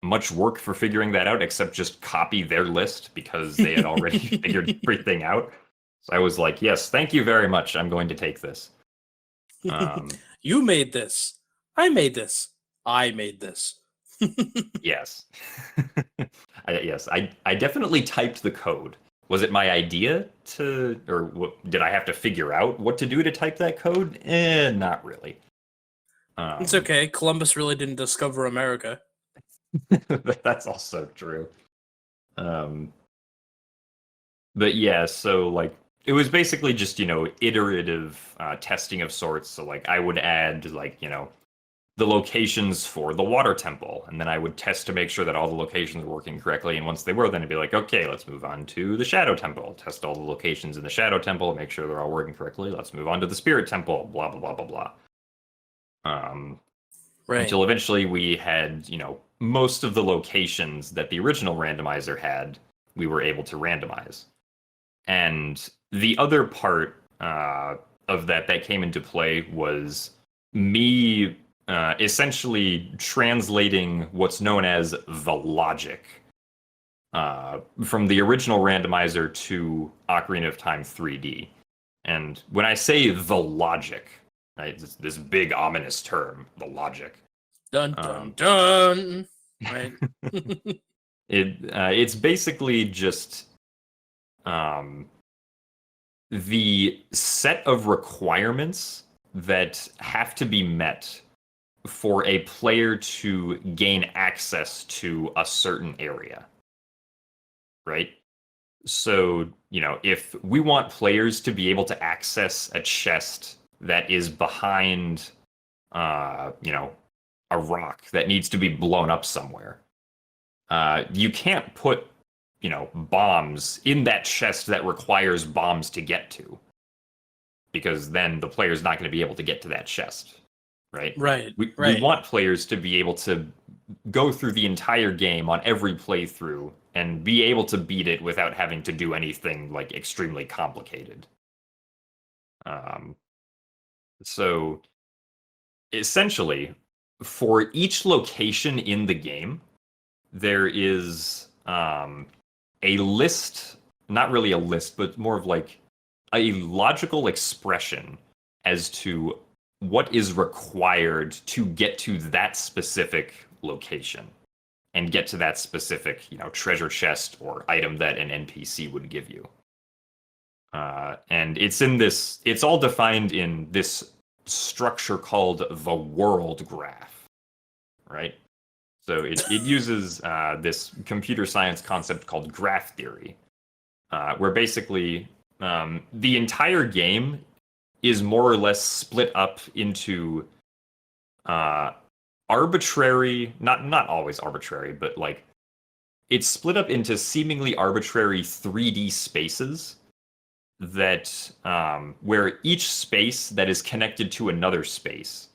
B: much work for figuring that out, except just copy their list because they had already figured everything out. So I was like, yes, thank you very much. I'm going to take this.
A: You made this. I made this. I made this.
B: Yes. Yes, I definitely typed the code. Was it my idea or did I have to figure out what to do to type that code? Not really.
A: It's okay. Columbus really didn't discover America.
B: That's also true. But yeah, so like it was basically just, iterative testing of sorts. So like I would add like, the locations for the water temple, and then I would test to make sure that all the locations were working correctly. And once they were, then it'd be like, okay, let's move on to the shadow temple. Test all the locations in the shadow temple, make sure they're all working correctly. Let's move on to the spirit temple, blah, blah, blah, blah, blah.
A: Right.
B: Until eventually we had, most of the locations that the original randomizer had, we were able to randomize. And the other part of that came into play was me essentially translating what's known as the logic from the original randomizer to Ocarina of Time 3D. And when I say the logic, right, this big ominous term, the logic.
A: Dun dun dun. Right.
B: It's basically just the set of requirements that have to be met for a player to gain access to a certain area, right? So, if we want players to be able to access a chest that is behind, a rock that needs to be blown up somewhere, you can't put, bombs in that chest that requires bombs to get to, because then the player's not going to be able to get to that chest. Right?
A: Right.
B: We
A: Right.
B: want players to be able to go through the entire game on every playthrough and be able to beat it without having to do anything like extremely complicated. So essentially, for each location in the game, there is a list, not really a list, but more of like a logical expression as to what is required to get to that specific location and get to that specific, treasure chest or item that an NPC would give you. And it's all defined in this structure called the world graph, right? So it uses this computer science concept called graph theory, where basically the entire game is more or less split up into arbitrary, not always arbitrary, but like it's split up into seemingly arbitrary 3D spaces that where each space that is connected to another space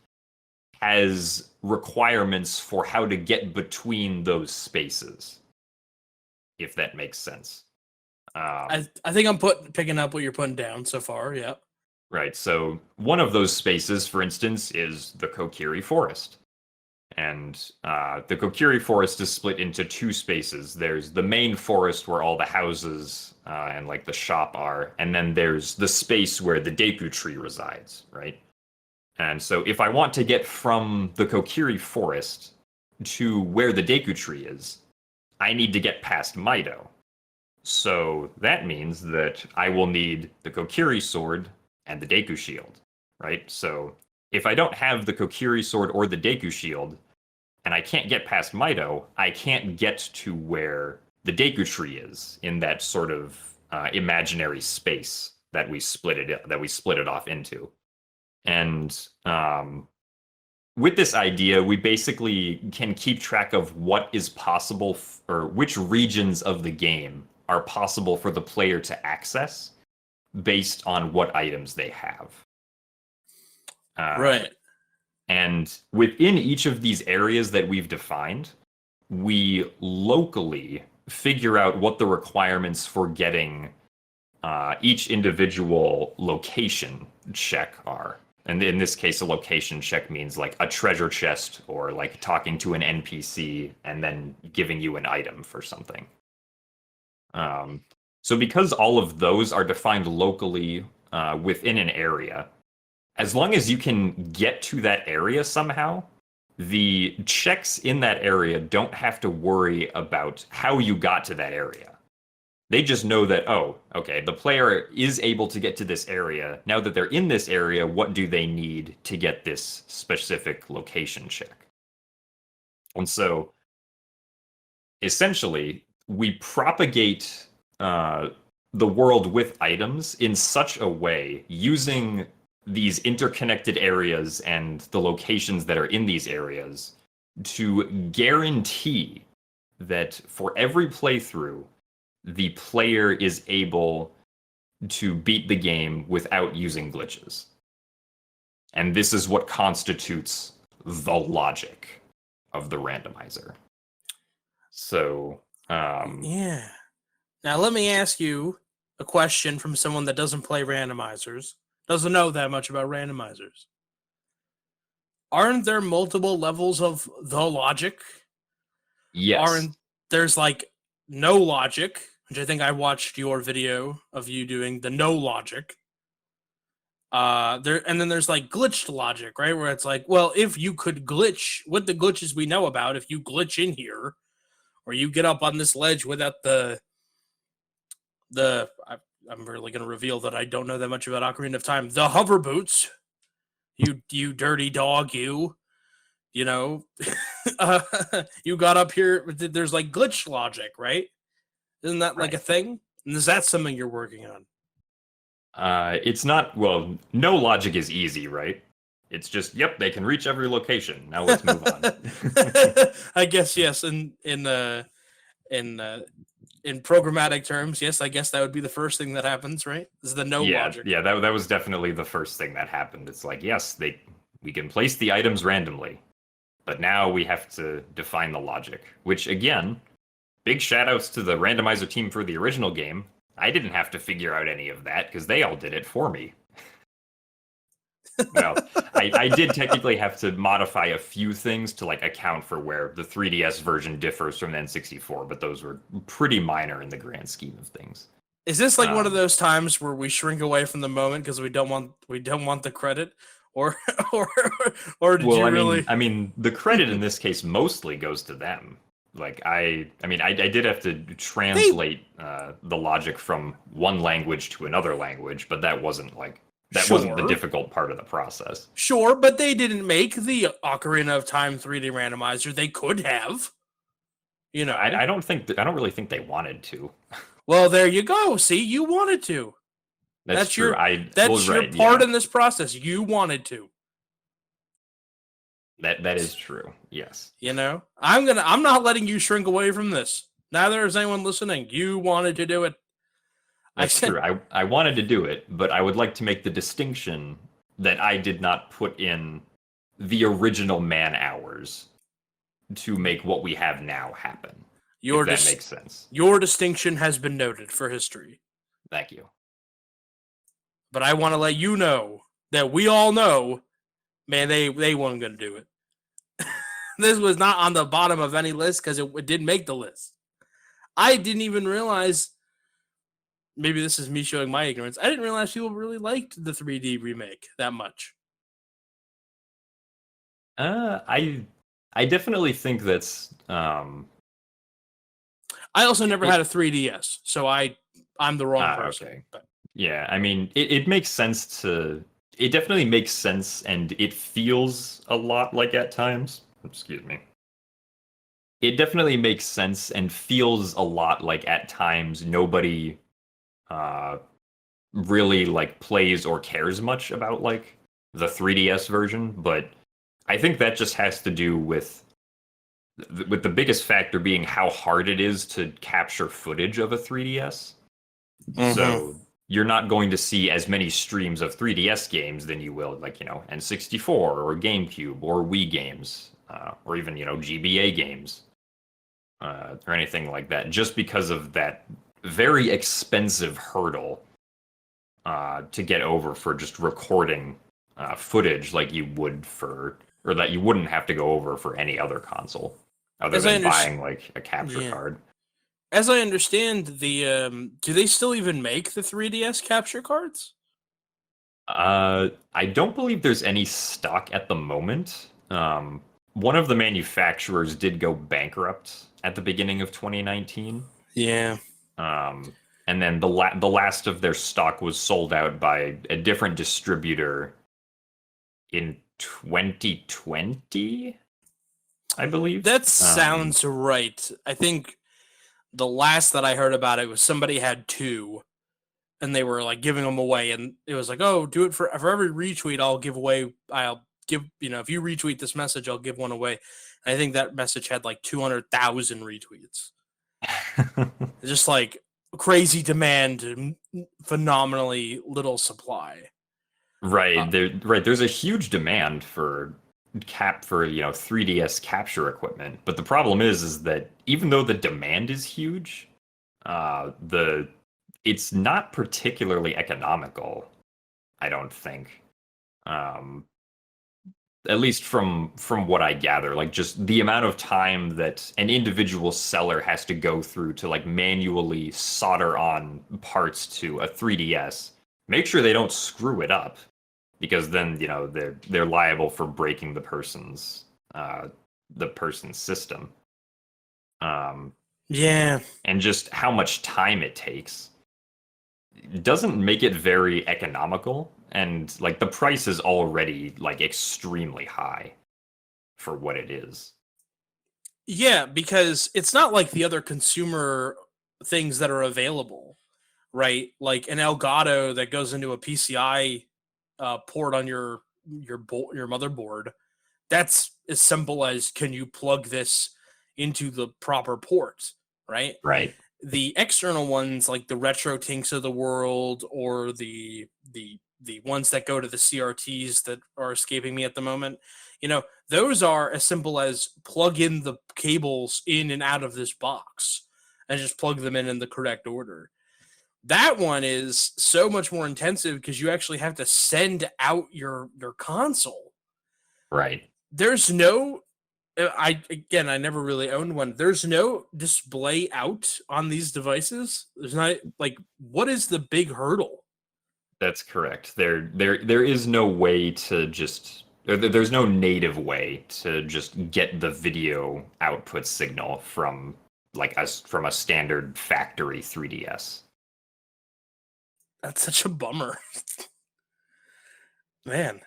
B: has requirements for how to get between those spaces, if that makes sense.
A: I think I'm picking up what you're putting down so far. Yeah.
B: Right. So one of those spaces, for instance, is the Kokiri Forest. And the Kokiri Forest is split into two spaces. There's the main forest where all the houses and like the shop are, and then there's the space where the Deku tree resides, right? And so if I want to get from the Kokiri Forest to where the Deku tree is, I need to get past Maido. So that means that I will need the Kokiri sword and the Deku shield, right? So if I don't have the Kokiri sword or the Deku shield, and I can't get past Maido, I can't get to where the Deku tree is in that sort of imaginary space that we split it off into. And with this idea, we basically can keep track of what is possible or which regions of the game are possible for the player to access based on what items they have.
A: Right.
B: And within each of these areas that we've defined, we locally figure out what the requirements for getting each individual location check are. And in this case, a location check means like a treasure chest or like talking to an NPC and then giving you an item for something. So because all of those are defined locally within an area, as long as you can get to that area somehow, the checks in that area don't have to worry about how you got to that area. They just know that, oh, okay, the player is able to get to this area. Now that they're in this area, what do they need to get this specific location check? And so, essentially, we propagate the world with items in such a way, using these interconnected areas and the locations that are in these areas, to guarantee that for every playthrough, the player is able to beat the game without using glitches. And this is what constitutes the logic of the randomizer. So,
A: yeah. Now let me ask you a question from someone that doesn't play randomizers, doesn't know that much about randomizers. Aren't there multiple levels of the logic?
B: yes.
A: There's like no logic, which I think I watched your video of you doing the no logic. And then there's like glitched logic, right? Where it's like, well, if you could glitch with the glitches we know about, if you glitch in here, or you get up on this ledge without I'm really going to reveal that I don't know that much about Ocarina of Time. The hover boots, you dirty dog, you know, you got up here. There's like glitch logic, right? Isn't that like a thing? And is that something you're working on?
B: It's not, well, no logic is easy, right? It's just, yep, they can reach every location. Now let's move on.
A: I guess yes. In programmatic terms, yes, I guess that would be the first thing that happens, right? Is the no logic.
B: Yeah, that was definitely the first thing that happened. It's like, yes, we can place the items randomly, but now we have to define the logic, which again, big shout outs to the randomizer team for the original game. I didn't have to figure out any of that because they all did it for me. Well, I did technically have to modify a few things to like account for where the 3DS version differs from the N64, but those were pretty minor in the grand scheme of things.
A: Is this like one of those times where we shrink away from the moment because we don't want the credit, or did you really?
B: I mean, the credit in this case mostly goes to them. Like I did have to translate the logic from one language to another language, but that wasn't the difficult part of the process.
A: Sure, but they didn't make the Ocarina of Time 3D randomizer. They could have. You know,
B: I don't really think they wanted to.
A: Well, there you go. See, you wanted to.
B: That's true.
A: That's your
B: right,
A: part
B: yeah.
A: in this process. You wanted to.
B: That is true. Yes.
A: You know, I'm not letting you shrink away from this. Neither is anyone listening. You wanted to do it.
B: That's true. I wanted to do it, but I would like to make the distinction that I did not put in the original man hours to make what we have now happen. If that makes sense.
A: Your distinction has been noted for history.
B: Thank you.
A: But I want to let you know that we all know, man, they weren't going to do it. This was not on the bottom of any list because it didn't make the list. I didn't even realize, maybe this is me showing my ignorance, I didn't realize people really liked the 3D remake that much.
B: I definitely think that's
A: I also never had a 3DS, so I'm the wrong person.
B: Okay. But. Yeah, I mean, it makes sense it definitely makes sense, and it feels a lot like at times. Excuse me. It definitely makes sense and feels a lot like at times nobody really like plays or cares much about like the 3DS version, but I think that just has to do with the biggest factor being how hard it is to capture footage of a 3DS. Mm-hmm. So you're not going to see as many streams of 3DS games than you will, like, N64 or GameCube or Wii games, or even, GBA games, or anything like that, just because of that very expensive hurdle to get over for just recording footage like you would or that you wouldn't have to go over for any other console, other than buying, like, a capture card.
A: As I understand, do they still even make the 3DS capture cards?
B: I don't believe there's any stock at the moment. One of the manufacturers did go bankrupt at the beginning of 2019.
A: Yeah.
B: And then the last of their stock was sold out by a different distributor in 2020, I believe.
A: That sounds right. I think the last that I heard about it was somebody had two, and they were like giving them away, and it was like, oh, do it for every retweet, if you retweet this message, I'll give one away. And I think that message had like 200,000 retweets. Just like crazy demand and phenomenally little supply.
B: Right. There's a huge demand for 3DS capture equipment, but the problem is that even though the demand is huge, it's not particularly economical, I don't think. At least from what I gather, like just the amount of time that an individual seller has to go through to like manually solder on parts to a 3DS, make sure they don't screw it up, because then they're liable for breaking the person's system.
A: Yeah,
B: and just how much time it takes doesn't make it very economical, and like the price is already like extremely high for what it is.
A: Yeah, because it's not like the other consumer things that are available, right? Like an Elgato that goes into a PCI port on your motherboard. That's as simple as, can you plug this into the proper port, right?
B: Right.
A: The external ones, like the Retro Tinks of the world, or the ones that go to the CRTs that are escaping me at the moment, those are as simple as plug in the cables in and out of this box and just plug them in the correct order. That one is so much more intensive because you actually have to send out your console.
B: Right.
A: There's no, I never really owned one. There's no display out on these devices. There's not, like, what is the big hurdle?
B: That's correct. There is no way to just, there's no native way to just get the video output signal from a standard factory 3DS.
A: That's such a bummer. Man.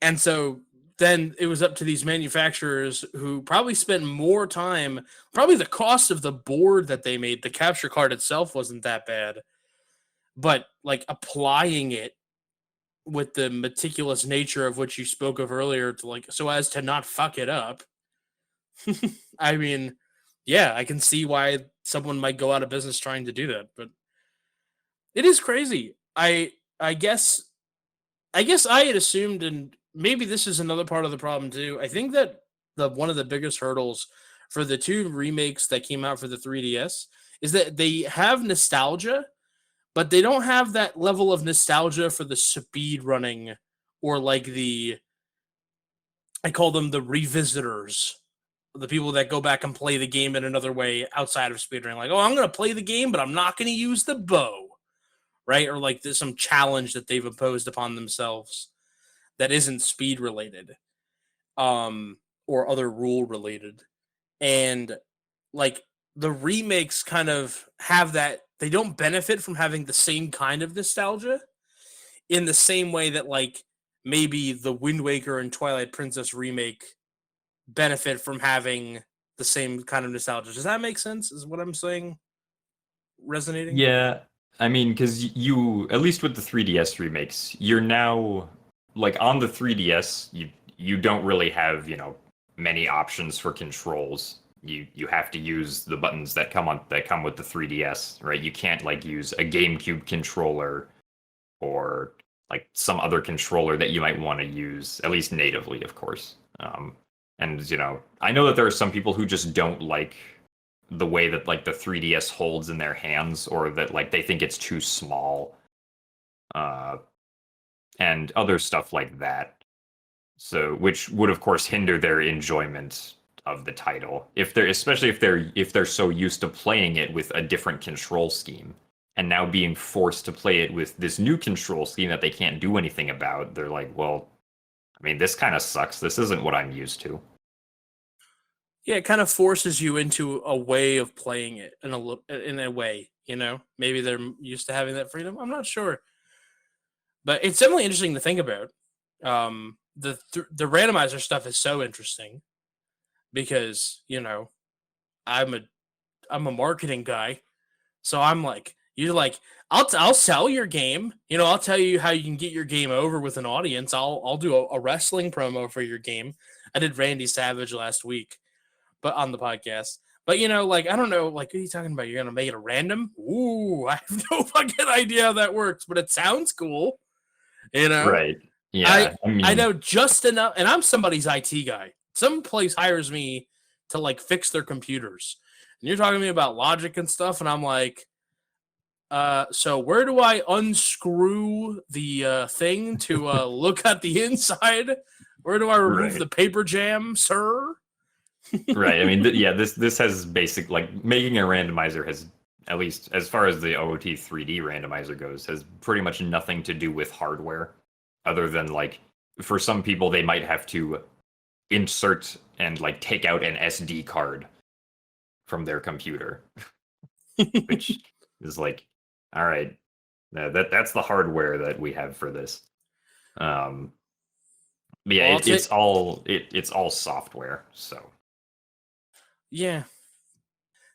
A: And so then it was up to these manufacturers who probably spent more time, probably the cost of the board that they made, the capture card itself wasn't that bad, but like applying it with the meticulous nature of which you spoke of earlier to like so as to not fuck it up. I mean, yeah, I can see why someone might go out of business trying to do that, but it is crazy. I guess I had assumed, and maybe this is another part of the problem too. I think that the one of the biggest hurdles for the two remakes that came out for the 3DS is that they have nostalgia, but they don't have that level of nostalgia for the speed running or like the I call them the revisitors, the people that go back and play the game in another way outside of speedrunning. Like, oh, I'm going to play the game, but I'm not going to use the bow, right? Or like there's some challenge that they've imposed upon themselves that isn't speed related, or other rule related. And like the remakes kind of have that, they don't benefit from having the same kind of nostalgia in the same way that like maybe the Wind Waker and Twilight Princess remake benefit from having the same kind of nostalgia. Does that make sense? Is what I'm saying resonating?
B: Yeah, I mean, because you, at least with the 3DS remakes, you're now like on the 3DS, you don't really have, many options for controls. You have to use the buttons that come with the 3DS, right? You can't like use a GameCube controller or like some other controller that you might want to use, at least natively, of course. And I know that there are some people who just don't like the way that like the 3DS holds in their hands, or that like they think it's too small, uh, and other stuff like that. So, which would of course hinder their enjoyment of the title if they're especially if they're so used to playing it with a different control scheme, and now being forced to play it with this new control scheme that they can't do anything about. They're like, well, I mean, this kind of sucks. This isn't what I'm used to.
A: Yeah, it kind of forces you into a way of playing it in a way, Maybe they're used to having that freedom. I'm not sure, but it's definitely interesting to think about. The randomizer stuff is so interesting because I'm a I'm a marketing guy, so I'm like you're like I'll sell your game. I'll tell you how you can get your game over with an audience. I'll do a wrestling promo for your game. I did Randy Savage last week, but on the podcast. But like I don't know, like what are you talking about? You're gonna make it a random? Ooh, I have no fucking idea how that works, but it sounds cool. You know,
B: Right.
A: I
B: Yeah. I
A: I
B: mean,
A: know just enough, and I'm somebody's IT guy. Some place hires me to like fix their computers, and you're talking to me about logic and stuff, and I'm like, so where do I unscrew the thing to look at the inside? Where do I remove the
B: right.
A: paper jam, sir?
B: Right. I mean, yeah, this has basic like making a randomizer has, at least as far as the OOT 3D randomizer goes, has pretty much nothing to do with hardware, other than like for some people they might have to insert and like take out an SD card from their computer, which is like, all right, that's the hardware that we have for this. Um, but yeah,
A: Well, I'll take.
B: it's all software, so.
A: Yeah.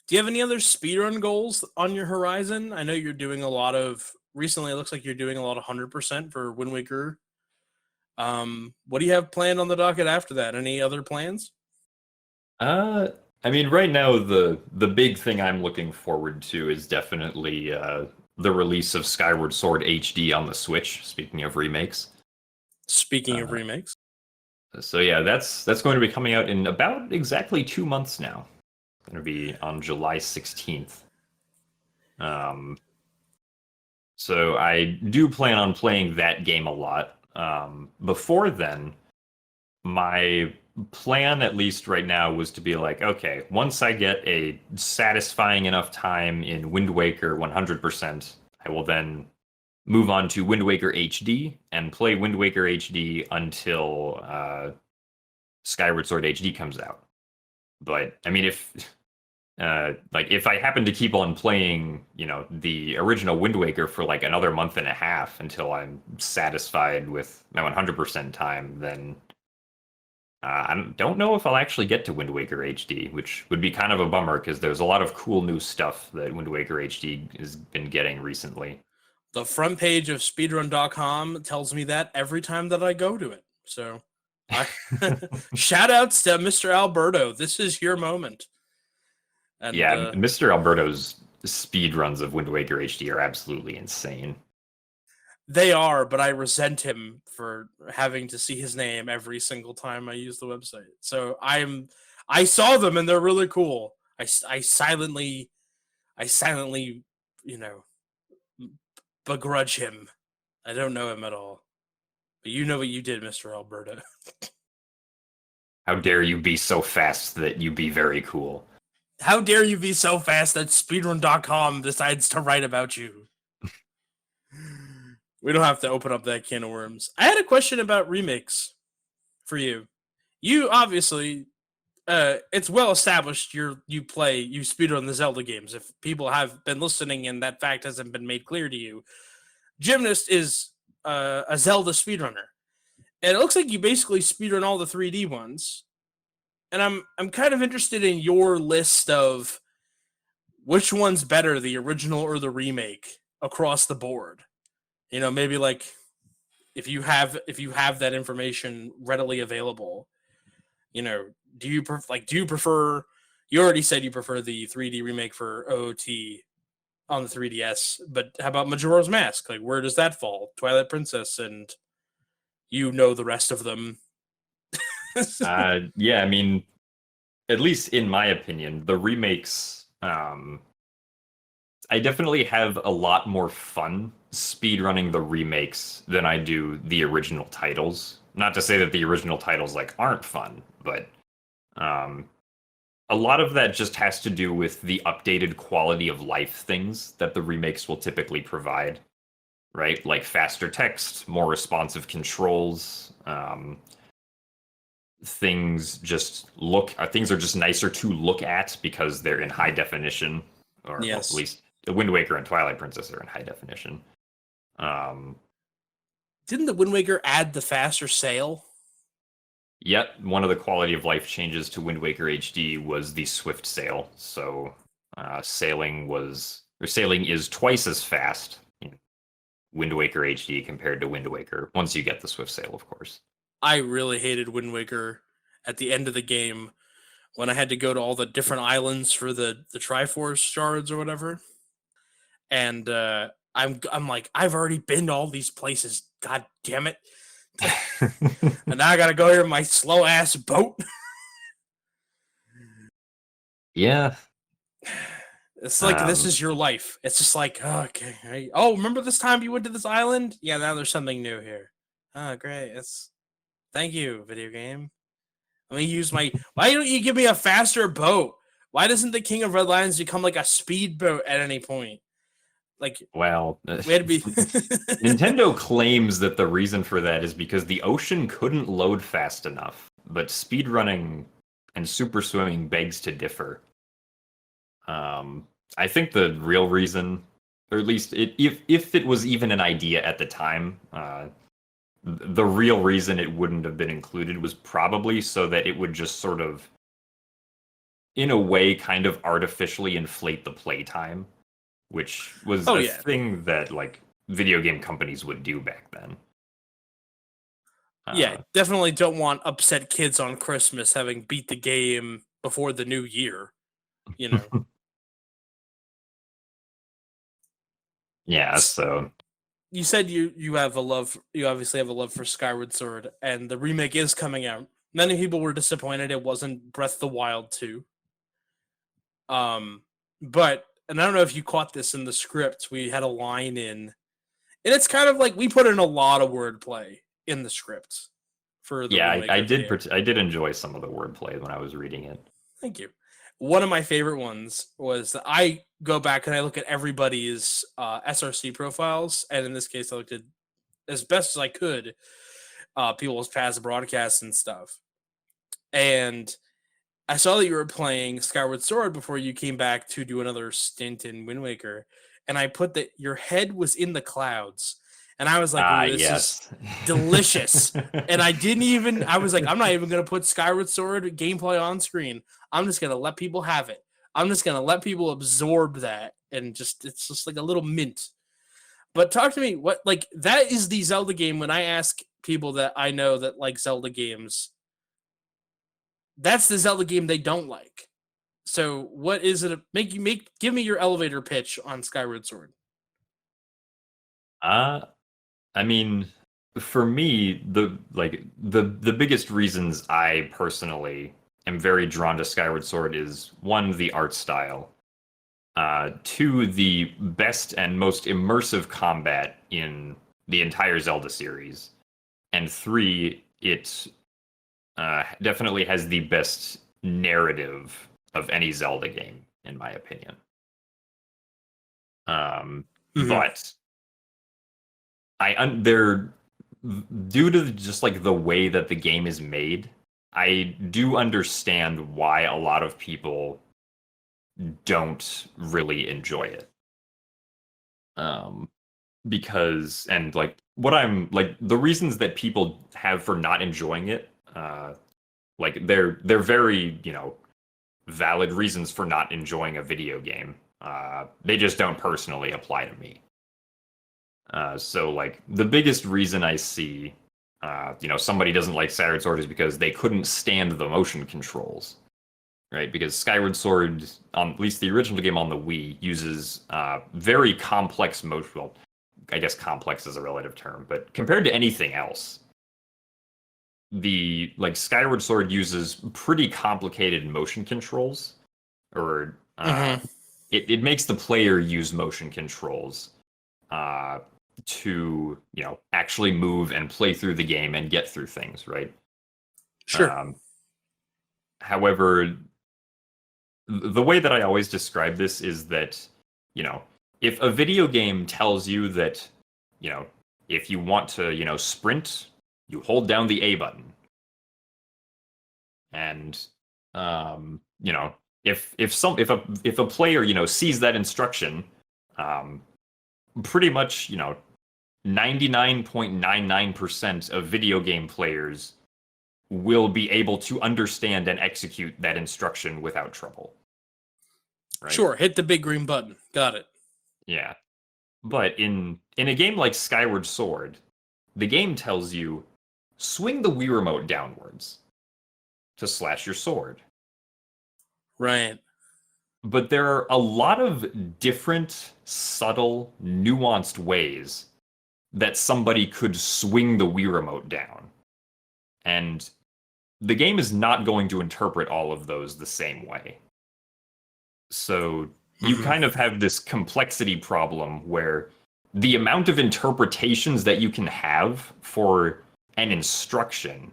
A: Do you have any other speedrun goals on your horizon? I know you're doing a lot of recently. It looks like you're doing a lot of 100% for Wind Waker. What do you have planned on the docket after that? Any other plans?
B: Uh, I mean, right now the big thing I'm looking forward to is definitely the release of Skyward Sword HD on the Switch. Speaking of remakes,
A: Speaking of
B: uh,
A: remakes,
B: so yeah, that's going to be coming out in about exactly 2 months now. It's going to be on July 16th. Um, so I do plan on playing that game a lot. Before then, my plan, at least right now, was to be like, okay, once I get a satisfying enough time in Wind Waker 100%, I will then move on to Wind Waker HD and play Wind Waker HD until Skyward Sword HD comes out. But I mean, if I happen to keep on playing, the original Wind Waker for like another month and a half until I'm satisfied with my 100% time, then I don't know if I'll actually get to Wind Waker HD, which would be kind of a bummer because there's a lot of cool new stuff that Wind Waker HD has been getting recently.
A: The front page of speedrun.com tells me that every time that I go to it. So, shout outs to Mr. Alberto. This is your moment. And
B: Yeah, Mr. Alberto's speed runs of Wind Waker HD are absolutely insane.
A: they are, but I resent him for having to see his name every single time I use the website. So I saw them and they're really cool. I silently, you know, begrudge him. I don't know him at all. But you know what you did, Mr. Alberto.
B: How dare you be so fast that you be very cool?
A: How dare you be so fast that speedrun.com decides to write about you? We don't have to open up that can of worms. I had a question about remakes for you. You obviously, it's well established you speedrun the Zelda games. If people have been listening and that fact hasn't been made clear to you, Gymnast is a Zelda speedrunner. And it looks like you basically speedrun all the 3D ones. And I'm kind of interested in your list of which one's better, the original or the remake, across the board. You know, maybe like if you have that information readily available, you know, do you prefer? You already said you prefer the 3D remake for OOT on the 3DS, but how about Majora's Mask? Like, where does that fall? Twilight Princess, and you know the rest of them.
B: Yeah, I mean, at least in my opinion, the remakes, I definitely have a lot more fun speedrunning the remakes than I do the original titles. Not to say that the original titles like aren't fun, but a lot of that just has to do with the updated quality of life things that the remakes will typically provide, right? Like faster text, more responsive controls, things are just nicer to look at because they're in high definition, or
A: Yes.
B: at least Wind Waker and Twilight Princess are in high definition.
A: Didn't the Wind Waker add the faster sail?
B: Yet one of the quality of life changes to Wind Waker HD was the swift sail. So sailing is twice as fast in Wind Waker HD compared to Wind Waker, once you get the swift sail, of course.
A: I really hated Wind Waker at the end of the game when I had to go to all the different islands for the Triforce shards or whatever. And I'm like, I've already been to all these places. God damn it. And now I gotta go here in my slow ass boat.
B: Yeah.
A: It's like this is your life. It's just like, okay. Oh, remember this time you went to this island? Yeah, now there's something new here. Oh, great. Thank you, video game. Let me use my. Why don't you give me a faster boat? Why doesn't the King of Red Lions become like a speedboat at any point? Like,
B: well,
A: we had to be.
B: Nintendo claims that the reason for that is because the ocean couldn't load fast enough, but speedrunning and super swimming begs to differ. I think the real reason, or at least if it was even an idea at the time, the real reason it wouldn't have been included was probably so that it would just sort of, in a way, kind of artificially inflate the playtime, which was thing that like video game companies would do back then.
A: Yeah, definitely don't want upset kids on Christmas having beat the game before the new year, you know.
B: Yeah, so
A: you said you obviously have a love for Skyward Sword, and the remake is coming out. Many people were disappointed it wasn't Breath of the Wild 2. But, and I don't know if you caught this in the script, we had a line in, and it's kind of like we put in a lot of wordplay in the script for the remake.
B: I did enjoy some of the wordplay when I was reading it.
A: Thank you. One of my favorite ones was that I go back and I look at everybody's SRC profiles, and in this case, I looked at as best as I could people's past broadcasts and stuff. And I saw that you were playing Skyward Sword before you came back to do another stint in Wind Waker, and I put that your head was in the clouds. And I was like, this is delicious. And I was like, I'm not even going to put Skyward Sword gameplay on screen. I'm just going to let people have it. I'm just going to let people absorb that. And it's just like a little mint. But talk to me, what, like, that is the Zelda game. When I ask people that I know that like Zelda games, that's the Zelda game they don't like. So what is it? Give me your elevator pitch on Skyward Sword.
B: Uh, I mean, for me, the biggest reasons I personally am very drawn to Skyward Sword is one, the art style. Two, the best and most immersive combat in the entire Zelda series. And three, it definitely has the best narrative of any Zelda game, in my opinion. But they're due to just like the way that the game is made. I do understand why a lot of people don't really enjoy it. Because and like what I'm like the reasons that people have for not enjoying it, like they're very, valid reasons for not enjoying a video game. They just don't personally apply to me. So like the biggest reason I see, somebody doesn't like Skyward Sword is because they couldn't stand the motion controls, right? Because Skyward Sword, at least the original game on the Wii, uses very complex motion. Well, I guess complex is a relative term, but compared to anything else, the like Skyward Sword uses pretty complicated motion controls, or it makes the player use motion controls to actually move and play through the game and get through things, right?
A: Sure.
B: However, the way that I always describe this is that, if a video game tells you that, if you want to, sprint, you hold down the A button. And, if a player, sees that instruction, pretty much, 99.99% of video game players will be able to understand and execute that instruction without trouble. Right?
A: Sure, hit the big green button. Got it.
B: Yeah. But in a game like Skyward Sword, the game tells you, swing the Wii remote downwards to slash your sword.
A: Right.
B: But there are a lot of different, subtle, nuanced ways that somebody could swing the Wii remote down. And the game is not going to interpret all of those the same way. So you kind of have this complexity problem where the amount of interpretations that you can have for an instruction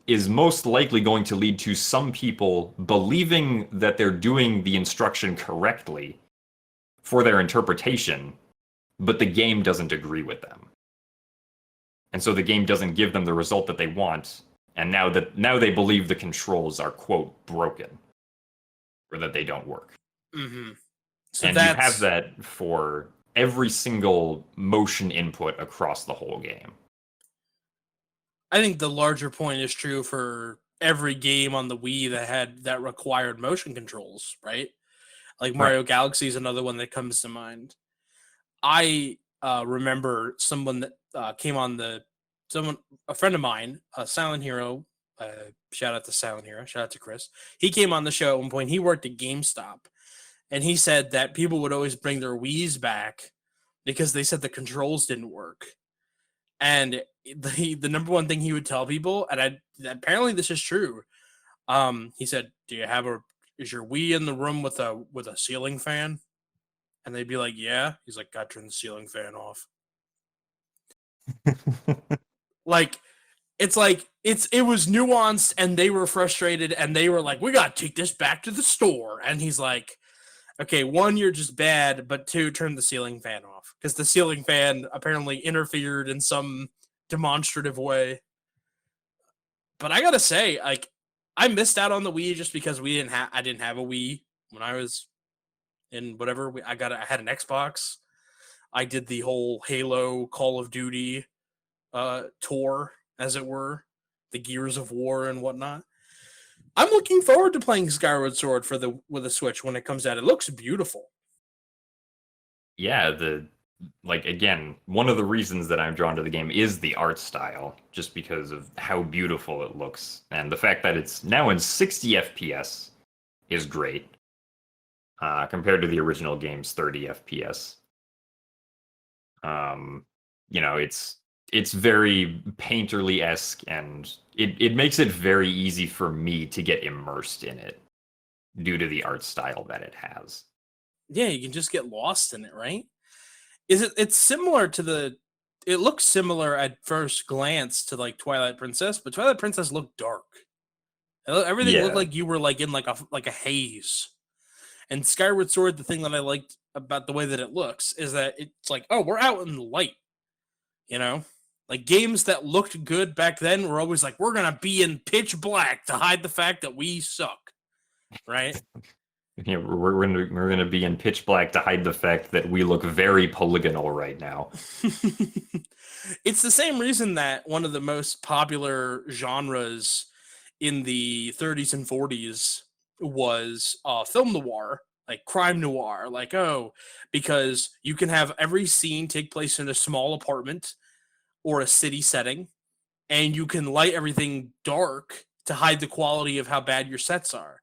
B: is most likely going to lead to some people believing that they're doing the instruction correctly for their interpretation, but the game doesn't agree with them. And so the game doesn't give them the result that they want, and now they believe the controls are, quote, broken, or that they don't work. So and you have that for every single motion input across the whole game.
A: I think the larger point is true for every game on the Wii that required motion controls, right? Like Mario Galaxy is another one that comes to mind. I remember someone that came on a friend of mine, Silent Hero. Shout out to Silent Hero. Shout out to Chris. He came on the show at one point. He worked at GameStop, and he said that people would always bring their Wiis back because they said the controls didn't work. And the number one thing he would tell people, and apparently this is true. He said, is your Wii in the room with a ceiling fan? And they'd be like, yeah. He's like, gotta turn the ceiling fan off. Like, it was nuanced, and they were frustrated, and they were like, we gotta take this back to the store. And he's like, okay, one, you're just bad, but two, turn the ceiling fan off. Because the ceiling fan apparently interfered in some demonstrative way. But I gotta say, like, I missed out on the Wii just because I didn't have a Wii when I was in whatever. I had an Xbox. I did the whole Halo, Call of Duty tour, as it were, the Gears of War and whatnot. I'm looking forward to playing Skyward Sword with a Switch when it comes out. It looks beautiful.
B: Yeah, again, one of the reasons that I'm drawn to the game is the art style, just because of how beautiful it looks. And the fact that it's now in 60 FPS is great, compared to the original game's 30 FPS. Um, it's very painterly-esque, and it makes it very easy for me to get immersed in it due to the art style that it has.
A: Yeah, you can just get lost in it, right? It's similar to it looks similar at first glance to like Twilight Princess, but Twilight Princess looked dark. Everything looked
B: Yeah,
A: like you were like in like a haze. And Skyward Sword, the thing that I liked about the way that it looks is that it's like, oh, we're out in the light, you know? Like games that looked good back then were always like, we're gonna be in pitch black to hide the fact that we suck, right?
B: we're gonna be in pitch black to hide the fact that we look very polygonal right now.
A: It's the same reason that one of the most popular genres in the 30s and 40s was film noir, like crime noir. Like, oh, because you can have every scene take place in a small apartment or a city setting, and you can light everything dark to hide the quality of how bad your sets are.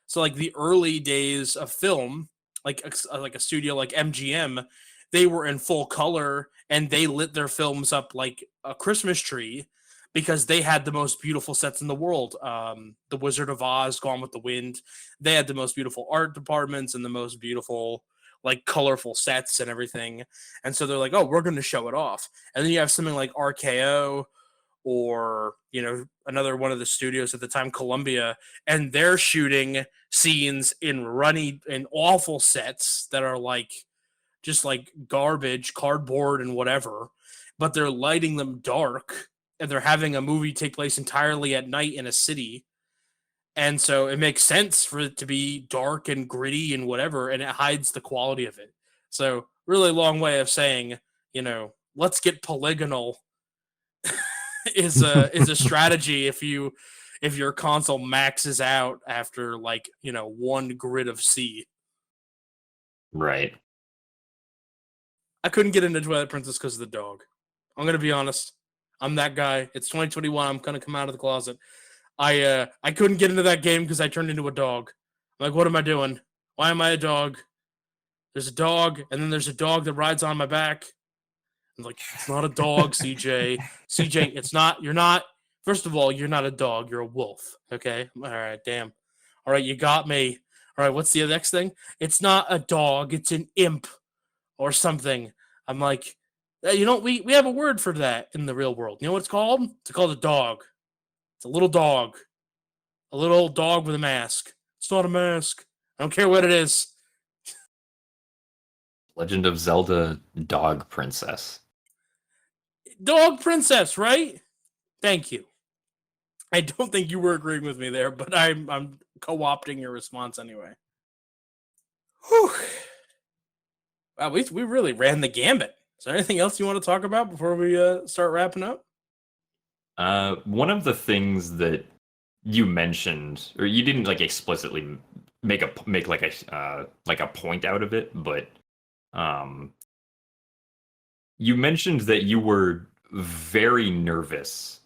A: So like the early days of film, like a studio like MGM, they were in full color and they lit their films up like a Christmas tree because they had the most beautiful sets in the world. The Wizard of Oz, Gone with the Wind, they had the most beautiful art departments and the most beautiful like colorful sets and everything. And so they're like, oh, we're going to show it off. And then you have something like RKO or another one of the studios at the time, Columbia, and they're shooting scenes in runny and awful sets that are like just like garbage, cardboard and whatever, but they're lighting them dark and they're having a movie take place entirely at night in a city. And so it makes sense for it to be dark and gritty and whatever, and it hides the quality of it. So really long way of saying, let's get polygonal is a strategy if your console maxes out after like one grid of C.
B: Right.
A: I couldn't get into Twilight Princess because of the dog. I'm gonna be honest. I'm that guy. It's 2021. I'm gonna come out of the closet. I couldn't get into that game because I turned into a dog. I'm like, what am I doing? Why am I a dog? There's a dog, and then there's a dog that rides on my back. I'm like, it's not a dog, CJ. CJ, it's not. You're not. First of all, you're not a dog. You're a wolf. Okay. All right. Damn. All right. You got me. All right. What's the next thing? It's not a dog. It's an imp or something. I'm like, we have a word for that in the real world. You know what it's called? It's called a dog. It's a little dog. A little dog with a mask. It's not a mask. I don't care what it is.
B: Legend of Zelda Dog Princess.
A: Dog princess, right? Thank you. I don't think you were agreeing with me there, but I'm co-opting your response anyway. Whew. Wow, we really ran the gambit. Is there anything else you want to talk about before we start wrapping up?
B: One of the things that you mentioned, or you didn't like explicitly make like a point out of it, but um, you mentioned that you were very nervous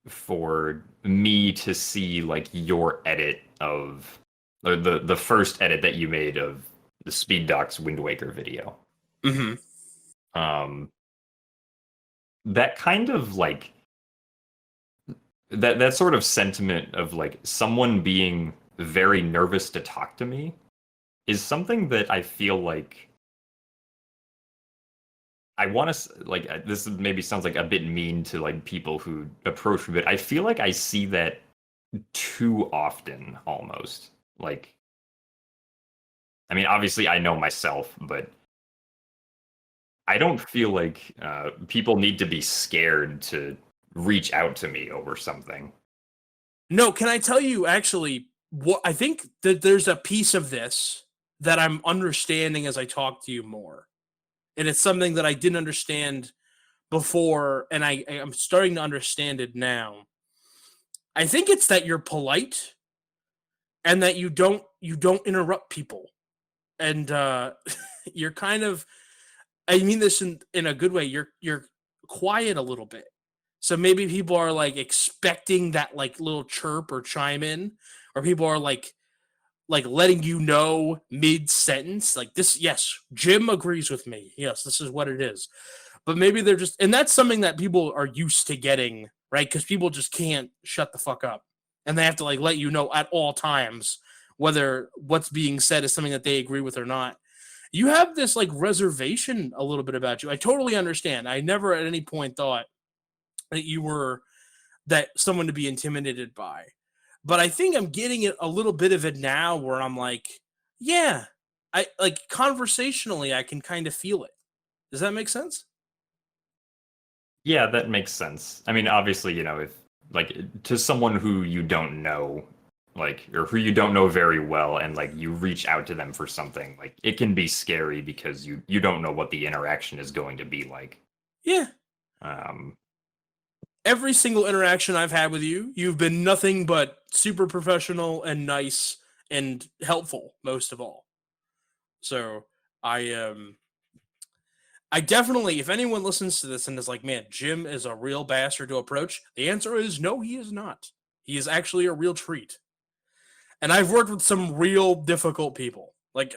B: for me to see like your edit of, or the first edit that you made of the Speed Docs Wind Waker video.
A: Mm-hmm.
B: Um, that kind of like that sort of sentiment of like someone being very nervous to talk to me is something that I feel like I want to like this maybe sounds like a bit mean to like people who approach me, but I feel like I see that too often almost. Like, I mean, obviously I know myself, but I don't feel like people need to be scared to reach out to me over something.
A: No, can I tell you actually what I think that there's a piece of this that I'm understanding as I talk to you more. And it's something that I didn't understand before, and I'm starting to understand it now. I think it's that you're polite and that you don't interrupt people. And you're kind of I mean this in a good way. You're quiet a little bit. So maybe people are like expecting that like little chirp or chime in, or people are like letting you know mid sentence, like this. Yes, Jim agrees with me. Yes, this is what it is. But maybe they're just, and that's something that people are used to getting, right? Because people just can't shut the fuck up, and they have to like let you know at all times whether what's being said is something that they agree with or not. You have this like reservation a little bit about you. I totally understand. I never at any point thought that you were that someone to be intimidated by. But I think I'm getting it a little bit of it now where I'm like, yeah, I like conversationally I can kind of feel it. Does that make sense?
B: Yeah, that makes sense. I mean, obviously, you know, if like to someone who you don't know, like or who you don't know very well, and like you reach out to them for something, like it can be scary because you don't know what the interaction is going to be like.
A: Yeah.
B: Um,
A: Every single interaction I've had with you, you've been nothing but super professional and nice and helpful most of all. So I definitely, if anyone listens to this and is like, man, Jim is a real bastard to approach, the answer is no, he is not. He is actually a real treat. And I've worked with some real difficult people. Like,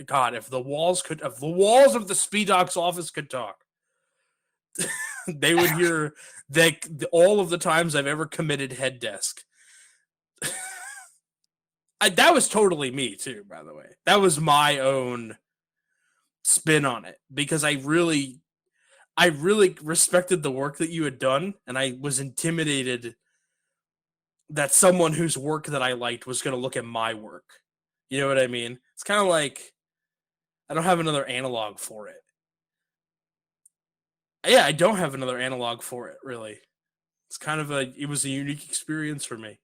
A: God, if the walls of the Speed Doc's office could talk, they would hear that all of the times I've ever committed head desk. That was totally me too, by the way. That was my own spin on it because I really respected the work that you had done, and I was intimidated that someone whose work that I liked was going to look at my work. You know what I mean? It's kind of like I don't have another analog for it. Yeah, I don't have another analog for it, really. It's kind of it was a unique experience for me.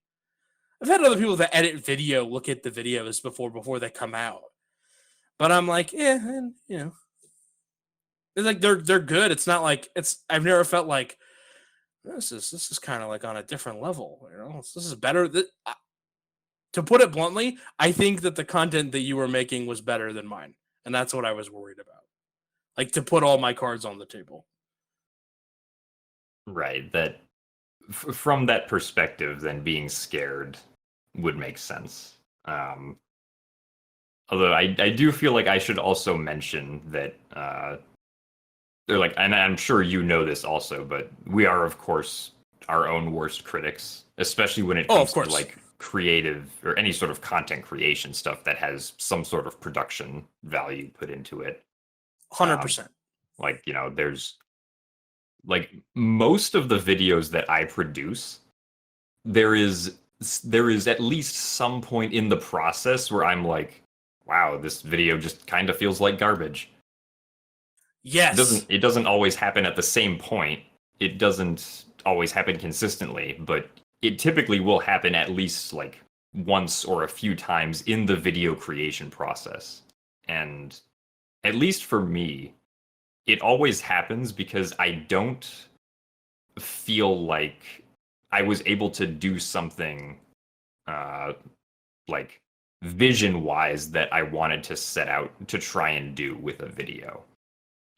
A: I've had other people that edit video look at the videos before they come out. But I'm like, yeah, and you know, it's like they're good. It's not like I've never felt like this is kind of like on a different level. You know, this is better. To put it bluntly, I think that the content that you were making was better than mine, and that's what I was worried about. Like to put all my cards on the table.
B: right. That from that perspective, then being scared would make sense. Although I do feel like I should also mention that they're like, and I'm sure you know this also, but we are of course our own worst critics, especially when it
A: Oh, of
B: comes to
A: course,
B: like creative or any sort of content creation stuff that has some sort of production value put into it.
A: 100%.
B: Like, you know, there's like most of the videos that I produce, there is at least some point in the process where I'm like, wow, this video just kind of feels like garbage.
A: Yes.
B: It doesn't always happen at the same point. It doesn't always happen consistently, but it typically will happen at least like once or a few times in the video creation process. And at least for me, it always happens because I don't feel like I was able to do something like vision wise that I wanted to set out to try and do with a video.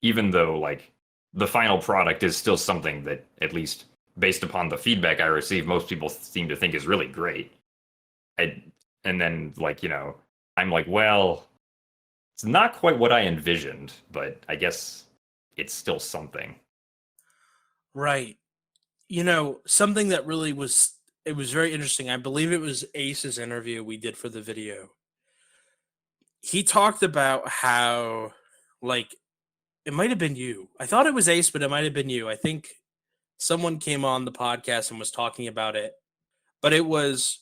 B: Even though like the final product is still something that, at least based upon the feedback I receive, most people seem to think is really great. And then like, you know, I'm like, well, it's not quite what I envisioned, but I guess it's still something.
A: Right. You know, something that really it was very interesting. I believe it was Ace's interview we did for the video. He talked about how, like, it might have been you. I thought it was Ace, but it might have been you. I think someone came on the podcast and was talking about it, but it was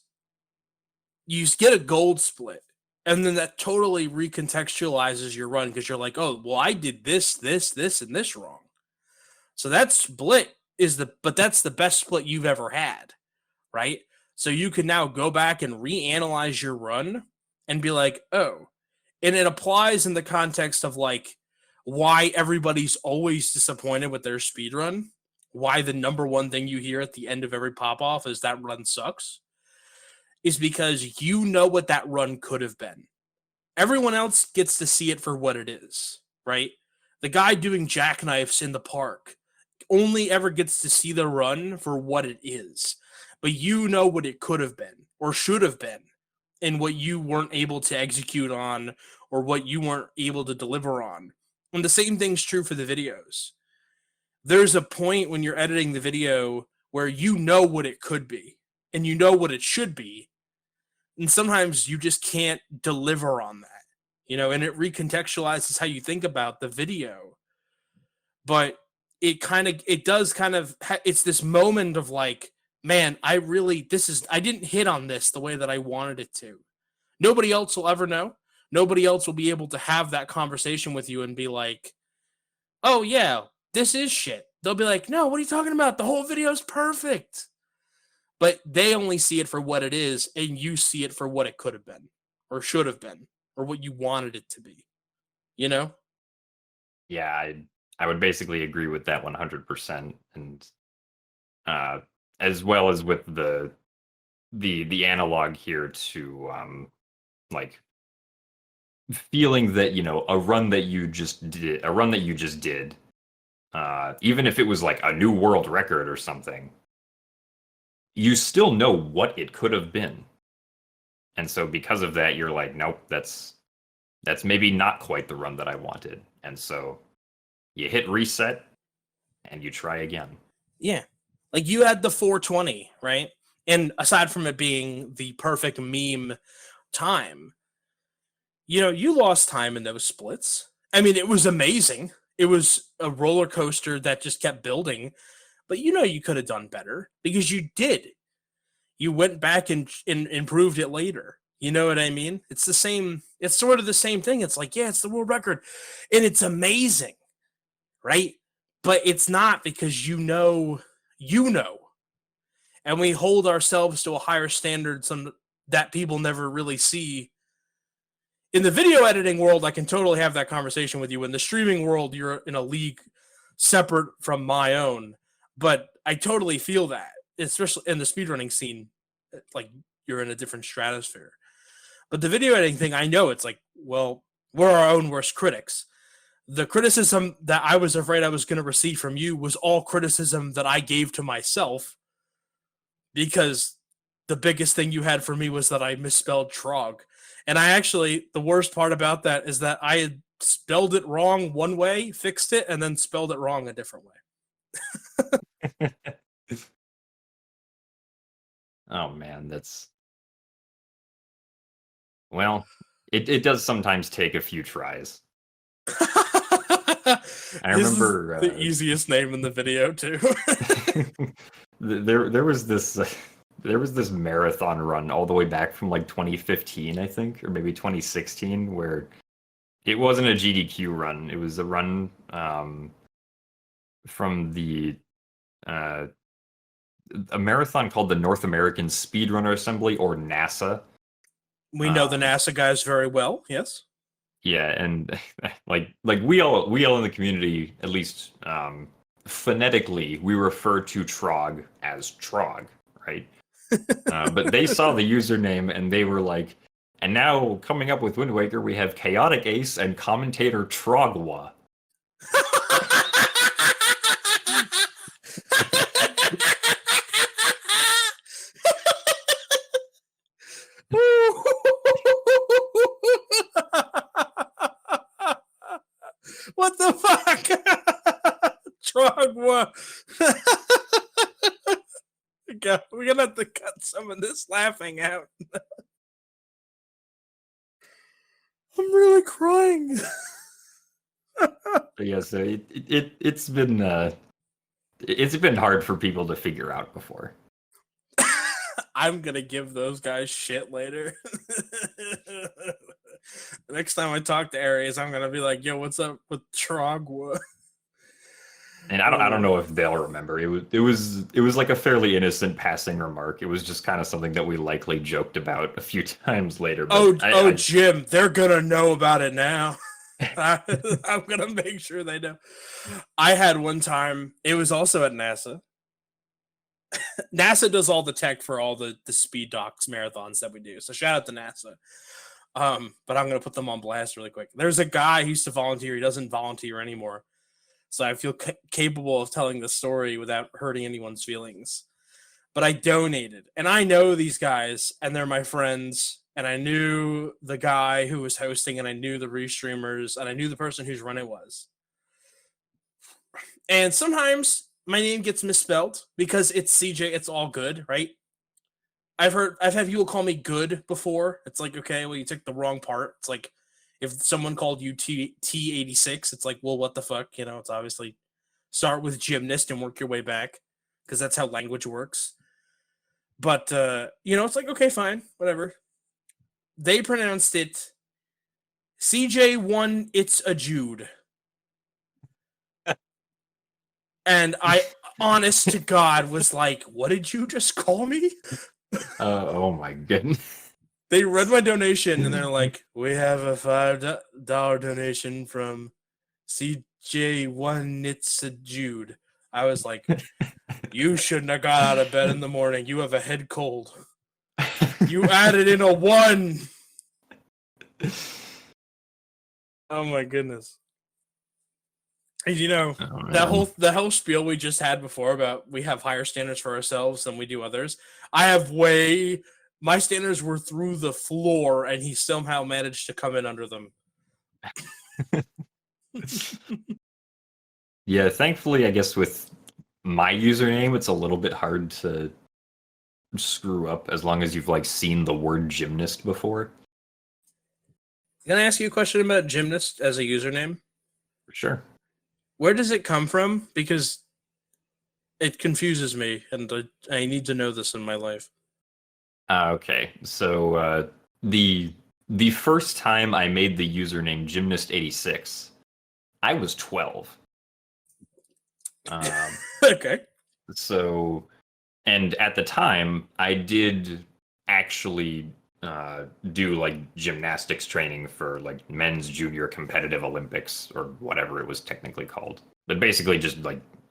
A: you get a gold split, and then that totally recontextualizes your run because you're like, oh, well, I did this, and this wrong. So that split but that's the best split you've ever had, right? So you can now go back and reanalyze your run and be like, oh, and it applies in the context of like why everybody's always disappointed with their speed run. Why the number one thing you hear at the end of every pop off is that run sucks is because you know what that run could have been. Everyone else gets to see it for what it is, right? The guy doing jackknifes in the park only ever gets to see the run for what it is. But you know what it could have been or should have been, and what you weren't able to execute on or what you weren't able to deliver on. And the same thing's true for the videos. There's a point when you're editing the video where you know what it could be and you know what it should be. And sometimes you just can't deliver on that, and it recontextualizes how you think about the video. But it does kind of, it's this moment of like, man, I didn't hit on this the way that I wanted it to. Nobody else will ever know. Nobody else will be able to have that conversation with you and be like, oh yeah, this is shit. They'll be like, no, what are you talking about? The whole video is perfect. But they only see it for what it is, and you see it for what it could have been, or should have been, or what you wanted it to be.
B: Yeah, I would basically agree with that 100%, and as well as with the analog here to like feeling that a run that you just did, even if it was like a new world record or something, you still know what it could have been. And so because of that, you're like, nope, that's maybe not quite the run that I wanted. And so you hit reset and you try again.
A: Yeah. Like you had the 420, right? And aside from it being the perfect meme time, you lost time in those splits. I mean, it was amazing. It was a roller coaster that just kept building. But you could have done better because you did. You went back and improved it later. You know what I mean? It's the same. It's sort of the same thing. It's like, yeah, it's the world record. And it's amazing, right? But it's not because you know. And we hold ourselves to a higher standard that people never really see. In the video editing world, I can totally have that conversation with you. In the streaming world, you're in a league separate from my own. But I totally feel that, especially in the speedrunning scene, like you're in a different stratosphere. But the video editing thing, I know it's like, well, we're our own worst critics. The criticism that I was afraid I was going to receive from you was all criticism that I gave to myself, because the biggest thing you had for me was that I misspelled Trog. And the worst part about that is that I had spelled it wrong one way, fixed it, and then spelled it wrong a different way.
B: Oh man, it does sometimes take a few tries.
A: I remember the easiest name in the video too.
B: there was this marathon run all the way back from like 2015, I think, or maybe 2016, where it wasn't a GDQ run. It was a run from a marathon called the North American Speedrunner Assembly, or NASA.
A: We know the NASA guys very well, yes.
B: Yeah, and like we all in the community, at least phonetically, we refer to Trog as Trog, right? But they saw the username and they were like, and now coming up with Wind Waker, we have Chaotic Ace and commentator Trogwa.
A: What the fuck? Trogwa. We're gonna have to cut some of this laughing out. I'm really crying.
B: Yeah, so it's been hard for people to figure out before.
A: I'm gonna give those guys shit later. Next time I talk to Aries, I'm gonna be like, "Yo, what's up with Trogwa?"
B: And I don't know if they'll remember. It was like a fairly innocent passing remark. It was just kind of something that we likely joked about a few times later.
A: But Jim, they're gonna know about it now. I'm gonna make sure they know. I had one time. It was also at NASA. NASA does all the tech for all the speed docs marathons that we do. So shout out to NASA. But I'm gonna put them on blast really quick. There's a guy who used to volunteer. He doesn't volunteer anymore, so I feel capable of telling the story without hurting anyone's feelings. But I donated, and I know these guys, and they're my friends. And I knew the guy who was hosting, and I knew the restreamers, and I knew the person whose run it was. And sometimes my name gets misspelled because it's CJ. It's all good, right? I've had people call me good before. It's like, okay, well, you took the wrong part. It's like if someone called you T86, it's like, well, what the fuck? It's obviously start with gymnast and work your way back because that's how language works. But it's like, okay, fine, whatever. They pronounced it CJitsallGewd. And I, honest to God, was like, what did you just call me?
B: Oh my goodness.
A: They read my donation and they're like, we have a $5 donation from CJitsallGewd. I was like, you shouldn't have got out of bed in the morning. You have a head cold. You added in a 1. Oh my goodness. And the whole spiel we just had before about we have higher standards for ourselves than we do others. My standards were through the floor, and he somehow managed to come in under them.
B: Yeah, thankfully, I guess with my username, it's a little bit hard to screw up as long as you've seen the word gymnast before.
A: Can I ask you a question about gymnast as a username?
B: Sure.
A: Where does it come from? Because it confuses me, and I need to know this in my life.
B: Okay, so the first time I made the username gymnast86, I was 12.
A: Okay.
B: So, and at the time, I did actually do gymnastics training for men's junior competitive Olympics or whatever it was technically called, but basically just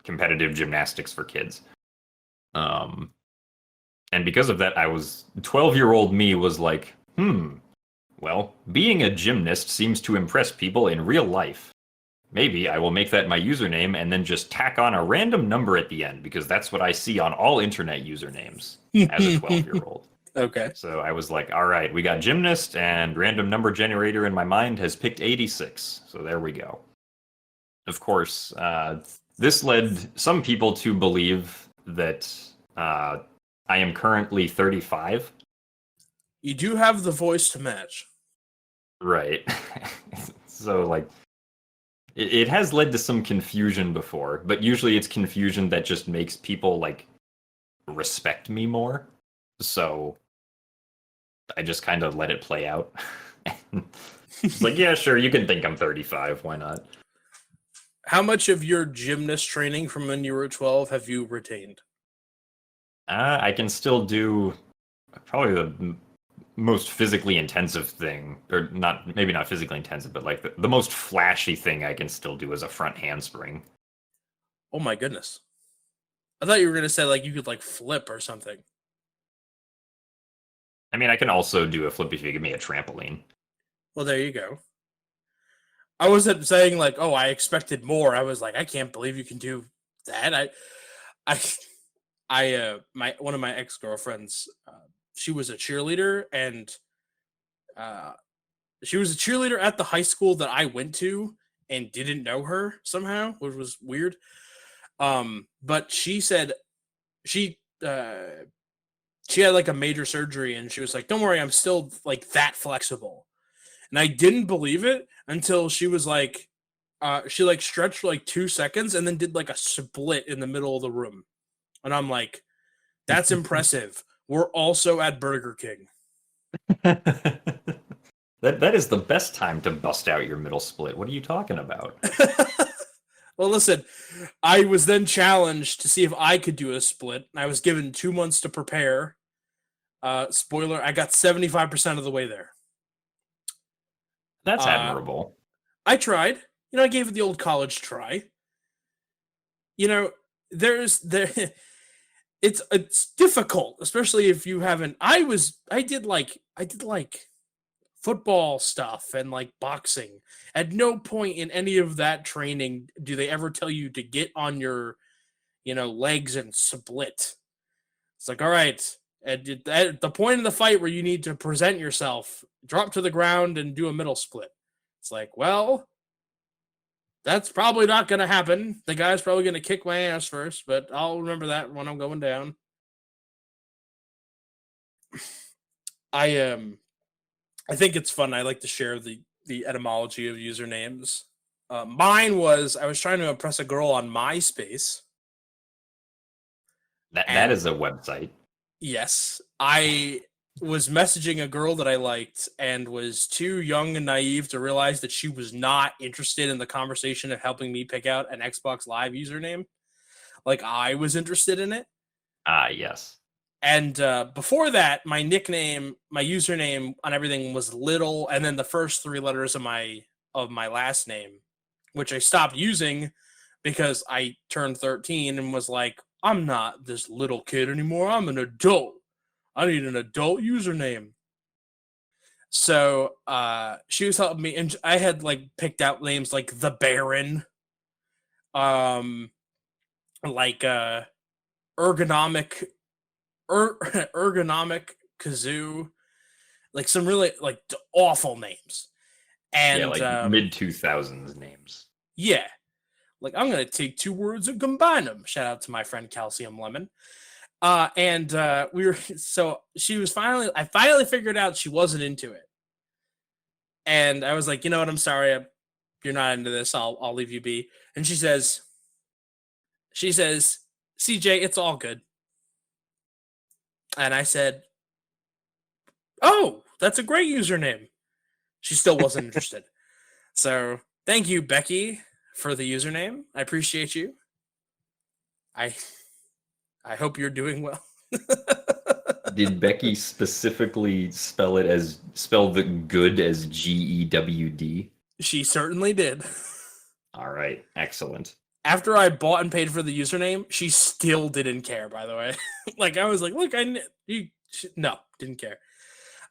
B: competitive gymnastics for kids. And because of that, 12-year-old me was like, well, being a gymnast seems to impress people in real life. Maybe I will make that my username and then just tack on a random number at the end because that's what I see on all internet usernames as a 12-year-old.
A: Okay.
B: So I was like, all right, we got gymnast and random number generator in my mind has picked 86. So there we go. Of course, this led some people to believe that I am currently 35.
A: You do have the voice to match.
B: Right. So it has led to some confusion before, but usually it's confusion that just makes people respect me more. So I just kind of let it play out. It's like, yeah, sure, you can think I'm 35. Why not?
A: How much of your gymnast training from when you were 12 have you retained?
B: I can still do probably the most physically intensive thing, or maybe not physically intensive, but the most flashy thing I can still do is a front handspring.
A: Oh my goodness. I thought you were going to say you could flip or something.
B: I mean, I can also do a flip if you give me a trampoline.
A: Well, there you go. I wasn't saying oh, I expected more. I was like, I can't believe you can do that. One of my ex-girlfriends, she was a cheerleader, and she was a cheerleader at the high school that I went to and didn't know her somehow, which was weird. But she said she had a major surgery, and she was like, don't worry, I'm still that flexible. And I didn't believe it until she was she stretched for 2 seconds and then did a split in the middle of the room. And I'm like, that's impressive. We're also at Burger King.
B: That is the best time to bust out your middle split. What are you talking about?
A: Well, listen, I was then challenged to see if I could do a split. I was given 2 months to prepare. Spoiler, I got 75% of the way there.
B: That's admirable.
A: I tried. I gave it the old college try. It's difficult, especially if you haven't. I did football stuff and like boxing. At no point in any of that training do they ever tell you to get on your, legs and split. It's like, all right, at the point in the fight where you need to present yourself, drop to the ground and do a middle split. It's like, well, that's probably not going to happen. The guy's probably going to kick my ass first, but I'll remember that when I'm going down. I think it's fun. I like to share the etymology of usernames. Mine was I was trying to impress a girl on MySpace.
B: That is a website.
A: Yes, I was messaging a girl that I liked and was too young and naive to realize that she was not interested in the conversation of helping me pick out an Xbox Live username. Like I was interested in it.
B: Yes.
A: And before that, my username on everything was Little, and then the first 3 letters of my last name, which I stopped using because I turned 13 and was like, I'm not this little kid anymore. I'm an adult. I need an adult username. So she was helping me, and I had like picked out names like the Baron, ergonomic Kazoo, like some really like awful names, and
B: like mid-2000s names.
A: Yeah, like I'm gonna take 2 words and combine them. Shout out to my friend Calcium Lemon. And we were so she was I finally figured out she wasn't into it, and I was like, you know what? I'm sorry, you're not into this. I'll leave you be. And she says, CJ, it's all good. And I said, oh, that's a great username. She still wasn't interested. So thank you, Becky, for the username. I appreciate you. I hope you're doing well.
B: Did Becky specifically spell the good as GEWD?
A: She certainly did.
B: All right, excellent.
A: After I bought and paid for the username, she still didn't care, by the way. Like, I was like, look, no, didn't care.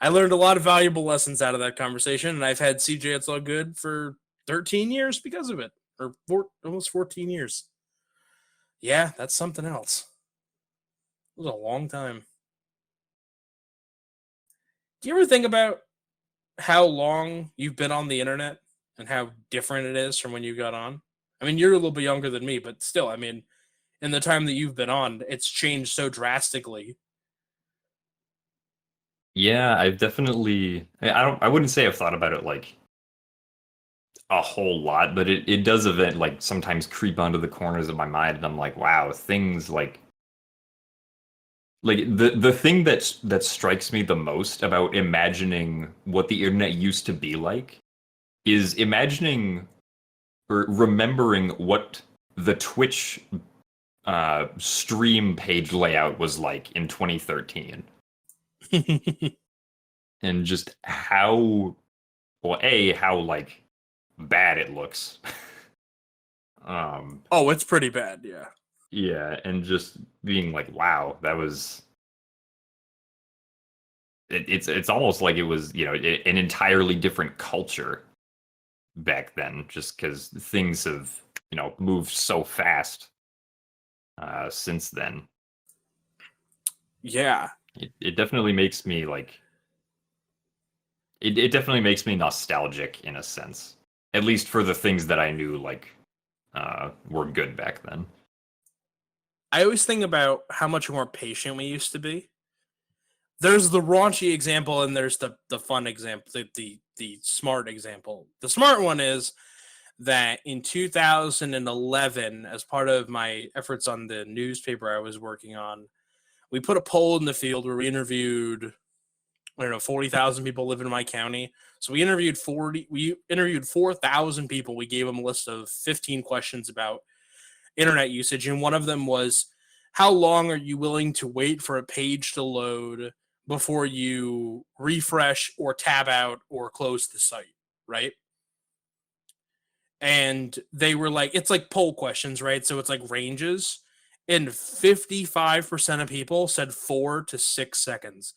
A: I learned a lot of valuable lessons out of that conversation, and I've had CJitsallGewd for 13 years because of it, or almost 14 years. Yeah, that's something else. It was a long time. Do you ever think about how long you've been on the internet and how different it is from when you got on? I mean, you're a little bit younger than me, but still, I mean, in the time that you've been on, it's changed so drastically.
B: Yeah, I've definitely I wouldn't say I've thought about it like a whole lot, but it does like sometimes creep onto the corners of my mind, and I'm like, wow, things like the thing that strikes me the most about imagining what the internet used to be like is imagining or remembering what the Twitch stream page layout was like in 2013. And just how like bad it looks.
A: Oh, it's pretty bad, yeah.
B: Yeah, and just being like, wow, that was it's almost like it was, an entirely different culture back then, just because things have, moved so fast since then.
A: Yeah.
B: It definitely makes me like it definitely makes me nostalgic in a sense, at least for the things that I knew like were good back then.
A: I always think about how much more patient we used to be. There's the raunchy example and there's the fun example, the smart example. The smart one is that in 2011, as part of my efforts on the newspaper I was working on, we put a poll in the field where we interviewed, 40,000 people live in my county. So we interviewed 4,000 people. We gave them a list of 15 questions about internet usage. And one of them was, how long are you willing to wait for a page to load before you refresh or tab out or close the site, right? And they were like, it's like poll questions, right? So it's like ranges. And 55% of people said 4 to 6 seconds.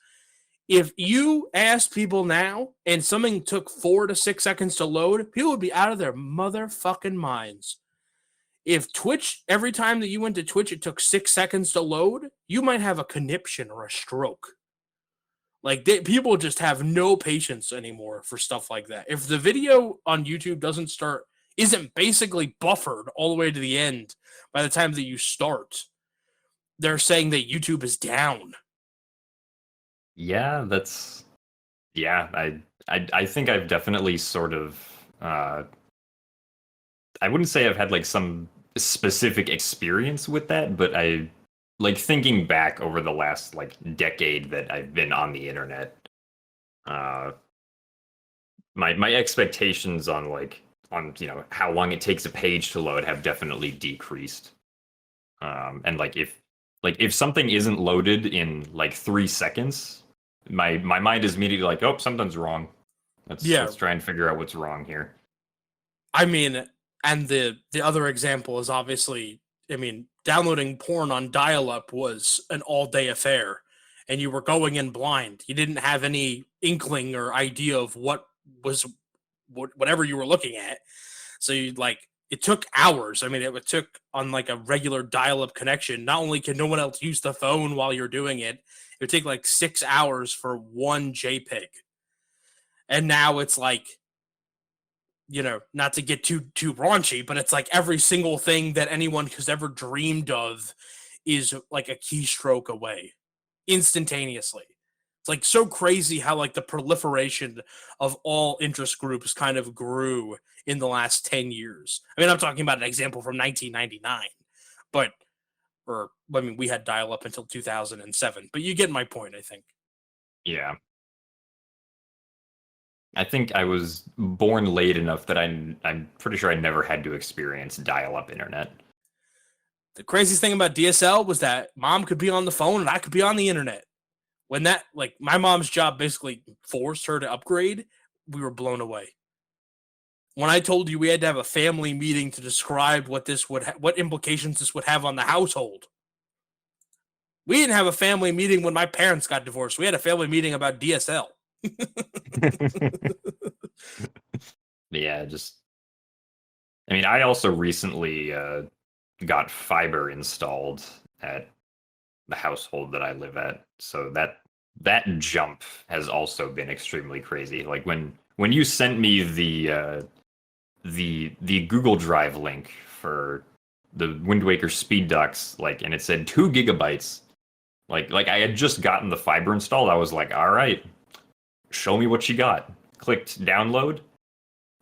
A: If you asked people now and something took 4 to 6 seconds to load, people would be out of their motherfucking minds. If Twitch, every time that you went to Twitch, it took 6 seconds to load, you might have a conniption or a stroke. Like, people just have no patience anymore for stuff like that. If the video on YouTube isn't basically buffered all the way to the end by the time that you start, they're saying that YouTube is down.
B: Yeah, I think I've definitely sort of I wouldn't say I've had like some specific experience with that, but I like thinking back over the last like decade that I've been on the internet. Uh, my expectations on how long it takes a page to load have definitely decreased. And if something isn't loaded in like 3 seconds, my mind is immediately like, oh, something's wrong. Let's try and figure out what's wrong here.
A: I mean, and the other example is obviously, downloading porn on dial-up was an all-day affair, and you were going in blind. You didn't have any inkling or idea of whatever you were looking at. So it took hours. It took on like a regular dial-up connection. Not only can no one else use the phone while you're doing it, it would take like 6 hours for one JPEG. And now it's like, not to get too raunchy, but it's like every single thing that anyone has ever dreamed of is like a keystroke away instantaneously. It's like so crazy how like the proliferation of all interest groups kind of grew in the last 10 years. I'm talking about an example from 1999, we had dial up until 2007, but you get my point, I think.
B: Yeah. I think I was born late enough that I'm pretty sure I never had to experience dial-up internet.
A: The craziest thing about DSL was that mom could be on the phone and I could be on the internet. When that, like, my mom's job basically forced her to upgrade, we were blown away. When I told you we had to have a family meeting to describe what implications this would have on the household. We didn't have a family meeting when my parents got divorced. We had a family meeting about DSL.
B: Yeah, I also recently got fiber installed at the household that I live at, so that jump has also been extremely crazy. Like when you sent me the Google Drive link for the Wind Waker speed docs, and it said 2 gigabytes. Like I had just gotten the fiber installed. I was like, all right, show me what you got. Clicked download,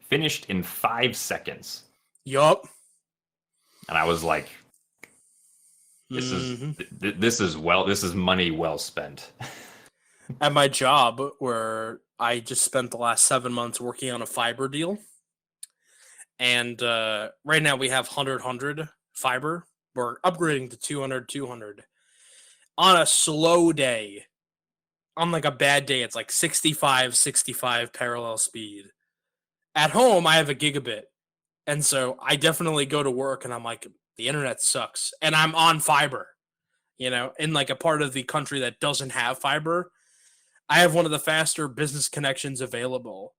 B: finished in 5 seconds.
A: Yup.
B: And I was like, this is money well spent.
A: At my job, where I just spent the last 7 months working on a fiber deal, and right now we have 100 fiber. We're upgrading to 200. On a slow day, on like a bad day, it's like 65 parallel speed. At home, I have a gigabit, and so I definitely go to work and I'm like, the internet sucks, and I'm on fiber, in like a part of the country that doesn't have fiber. I have one of the faster business connections available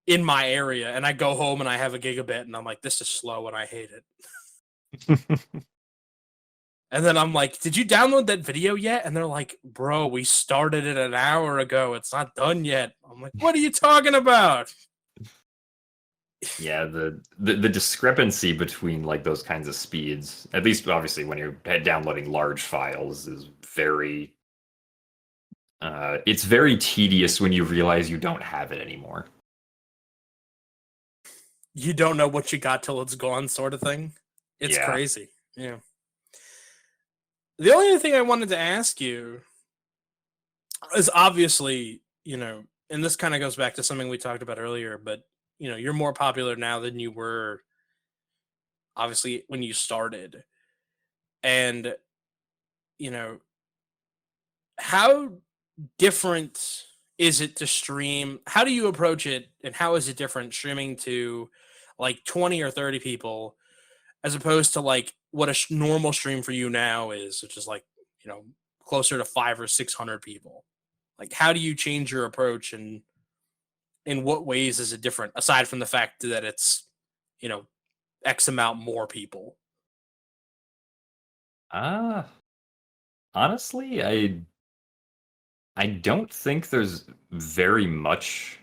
A: in my area, and I go home and I have a gigabit, and I'm like, this is slow and I hate it. And then I'm like, did you download that video yet? And they're like, bro, we started it an hour ago. It's not done yet. I'm like, what are you talking about?
B: Yeah, the discrepancy between like those kinds of speeds, at least obviously when you're downloading large files, is very it's very tedious when you realize you don't have it anymore.
A: You don't know what you got till it's gone, sort of thing. It's crazy. Yeah. The only other thing I wanted to ask you is obviously, and this kind of goes back to something we talked about earlier, but, you're more popular now than you were, obviously, when you started. And, how different is it to stream? How do you approach it? And how is it different streaming to like 20 or 30 people as opposed to like what a normal stream for you now is, which is like, closer to 500 or 600 people? Like, how do you change your approach, and in what ways is it different, aside from the fact that it's, you know, X amount more people?
B: Uh honestly, I don't think there's very much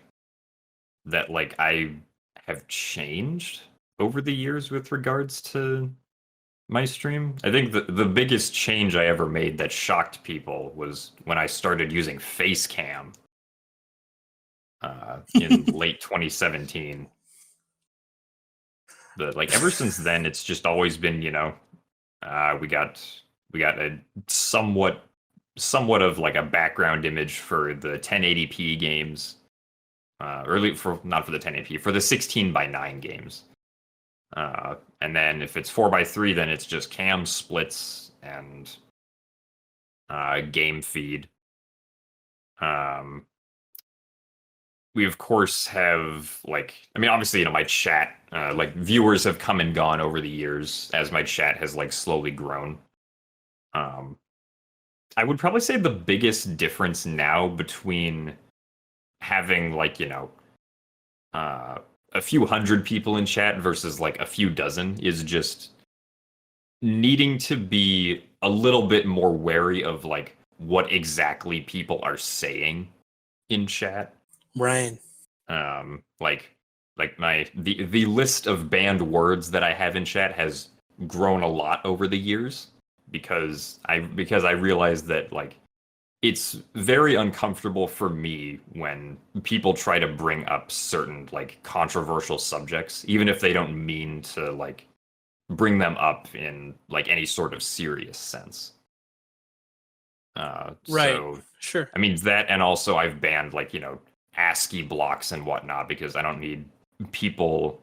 B: that like I have changed over the years with regards to my stream. I think the biggest change I ever made that shocked people was when I started using face cam in late 2017. But like ever since then, it's just always been, we got a somewhat of like a background image for the 1080p games, early for not for the 1080p, for the 16 by 9 games. And then if it's 4 by 3, then it's just cam splits and game feed. We of course have like, I mean, obviously, my chat, like viewers have come and gone over the years as my chat has like slowly grown. Um, I would probably say the biggest difference now between having like, a few hundred people in chat versus like a few dozen is just needing to be a little bit more wary of like what exactly people are saying in chat.
A: Right.
B: Like the list of banned words that I have in chat has grown a lot over the years because I realized that like it's very uncomfortable for me when people try to bring up certain like controversial subjects, even if they don't mean to like bring them up in like any sort of serious sense.
A: Right.
B: So
A: Sure.
B: I mean that, and also I've banned like ASCII blocks and whatnot because I don't need people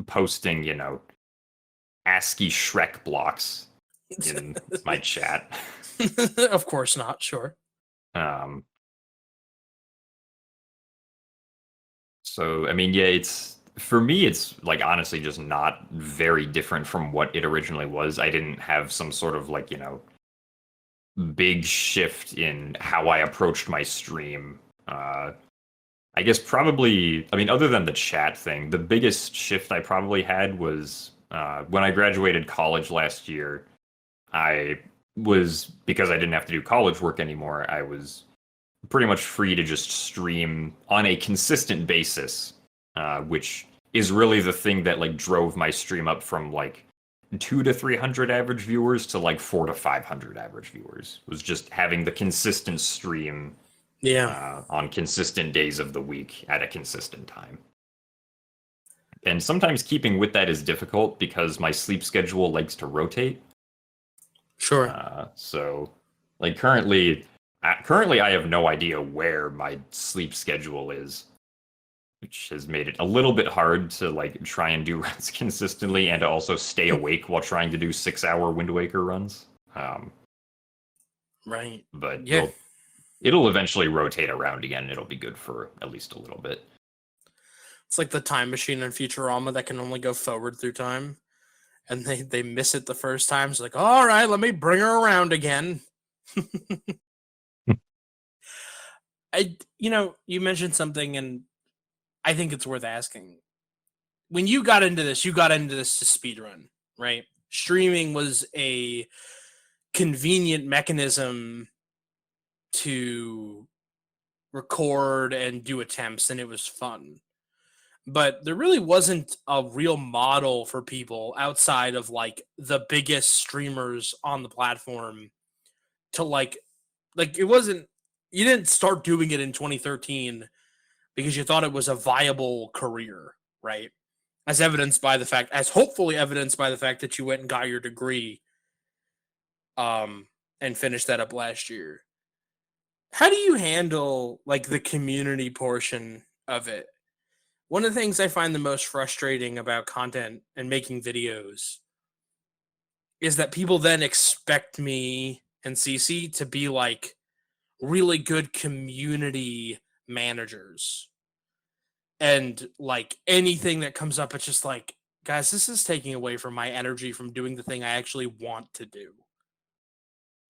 B: posting ASCII Shrek blocks in my chat.
A: Of course not. Sure.
B: Um, so I mean, yeah, it's for me, it's like honestly just not very different from what it originally was. I didn't have some sort of like big shift in how I approached my stream. I guess probably, I mean, other than the chat thing, the biggest shift I probably had was when I graduated college last year. I was, because I didn't have to do college work anymore, I was pretty much free to just stream on a consistent basis, which is really the thing that like drove my stream up from like 200 to 300 average viewers to like 400 to 500 average viewers. Was just having the consistent stream
A: Yeah.
B: on consistent days of the week at a consistent time. And sometimes keeping with that is difficult because my sleep schedule likes to rotate.
A: Sure.
B: So, like currently, I have no idea where my sleep schedule is, which has made it a little bit hard to like try and do runs consistently and to also stay awake while trying to do 6-hour Wind Waker runs.
A: Right.
B: But
A: Yeah.
B: it'll eventually rotate around again, and it'll be good for at least a little bit.
A: It's like the time machine in Futurama that can only go forward through time, and they miss it the first time. It's like, all right, let me bring her around again. You mentioned something, and I think it's worth asking. When you got into this to speedrun, right? Streaming was a convenient mechanism to record and do attempts, and it was fun. But there really wasn't a real model for people outside of like the biggest streamers on the platform to like it wasn't, you didn't start doing it in 2013 because you thought it was a viable career, right? As hopefully evidenced by the fact that you went and got your degree and finished that up last year. How do you handle like the community portion of it? One of the things I find the most frustrating about content and making videos is that people then expect me and CC to be like really good community managers. And like anything that comes up, it's just like, guys, this is taking away from my energy from doing the thing I actually want to do.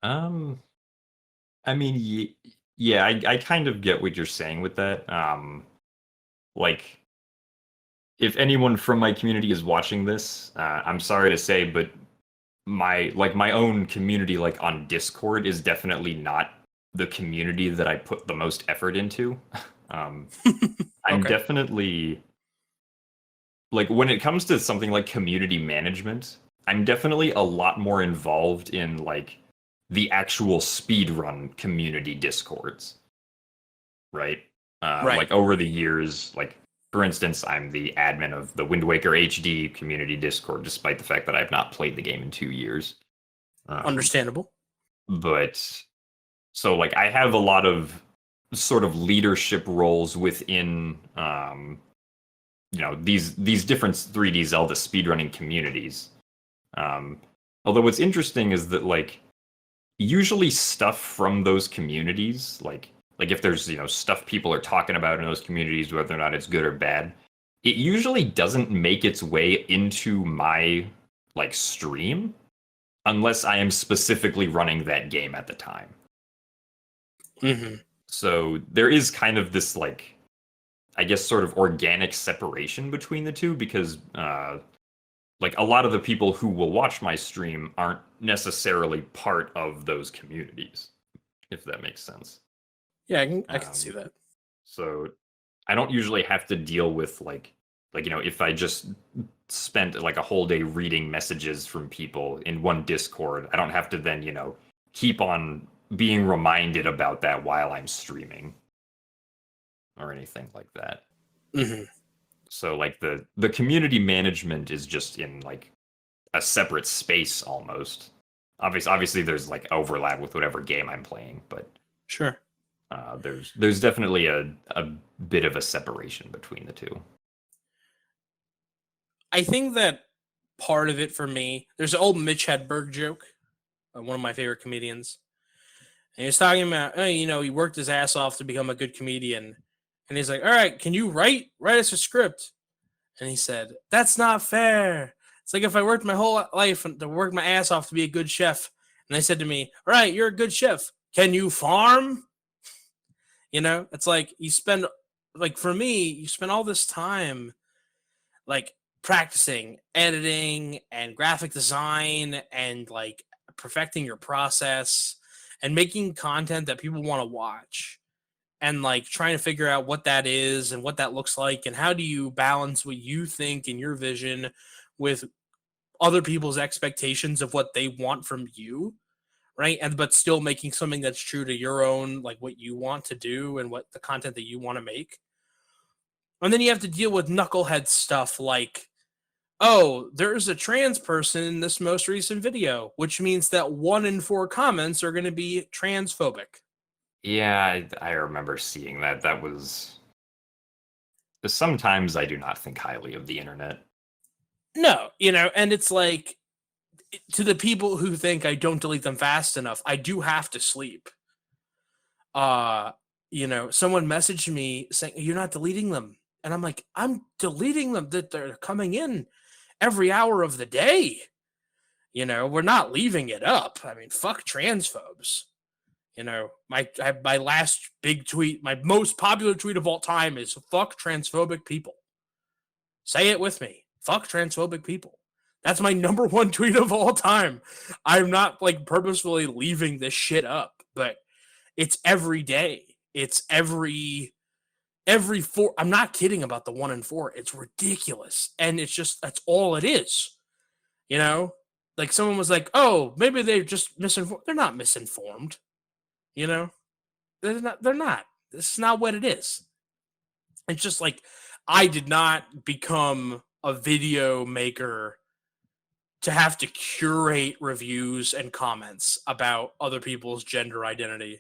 B: Um, I mean, Yeah, I kind of get what you're saying with that. Like, if anyone from my community is watching this, I'm sorry to say, but my own community, like on Discord, is definitely not the community that I put the most effort into. Um, I'm
A: Okay.
B: definitely like when it comes to something like community management, I'm definitely a lot more involved in like the actual speedrun community discords, right?
A: Right.
B: Like over the years, like for instance, I'm the admin of the Wind Waker HD community Discord, despite the fact that I've not played the game in 2 years. Um,
A: Understandable.
B: but so like I have a lot of sort of leadership roles within these different 3D Zelda speedrunning communities. Um, Although what's interesting is that like usually stuff from those communities, like if there's stuff people are talking about in those communities, whether or not it's good or bad, it usually doesn't make its way into my like stream unless I am specifically running that game at the time.
A: Hmm.
B: So there is kind of this like I guess sort of organic separation between the two because like a lot of the people who will watch my stream aren't necessarily part of those communities, if that makes sense.
A: Yeah, I can see
B: Um,
A: that.
B: so I don't usually have to deal with like if I just spent like a whole day reading messages from people in one Discord, I don't have to then keep on being reminded about that while I'm streaming or anything like that.
A: Hmm.
B: So like the community management is just in like a separate space almost. Obviously there's like overlap with whatever game I'm playing, but
A: Sure.
B: there's definitely a bit of a separation between the two.
A: I think that part of it for me, there's an old Mitch Hedberg joke, one of my favorite comedians. And he was talking about, he worked his ass off to become a good comedian. And he's like, all right, can you write us a script? And he said, that's not fair. It's like if I worked my whole life to work my ass off to be a good chef. And they said to me, all right, you're a good chef. Can you farm? It's like you spend, like for me, you spend all this time like practicing editing and graphic design and like perfecting your process and making content that people want to watch and like trying to figure out what that is and what that looks like and how do you balance what you think and your vision with other people's expectations of what they want from you, right? And but still making something that's true to your own, like what you want to do and what the content that you want to make. And then you have to deal with knucklehead stuff like, oh, there's a trans person in this most recent video, which means that 1 in 4 comments are going to be transphobic.
B: Yeah, I remember seeing that. That was sometimes I do not think highly of the internet.
A: No, and it's like to the people who think I don't delete them fast enough, I do have to sleep. Uh, someone messaged me saying, you're not deleting them. And I'm like, I'm deleting them that they're coming in every hour of the day. We're not leaving it up. I mean, fuck transphobes. My last big tweet, my most popular tweet of all time is fuck transphobic people. Say it with me. Fuck transphobic people. That's my number one tweet of all time. I'm not like purposefully leaving this shit up, but it's every day. It's every 4. I'm not kidding about the 1 in 4. It's ridiculous. And it's just that's all it is. You know? Like someone was like, "Oh, maybe they're just misinformed." They're not misinformed. You know? They're not. This is not what it is. It's just like I did not become a video maker to have to curate reviews and comments about other people's gender identity,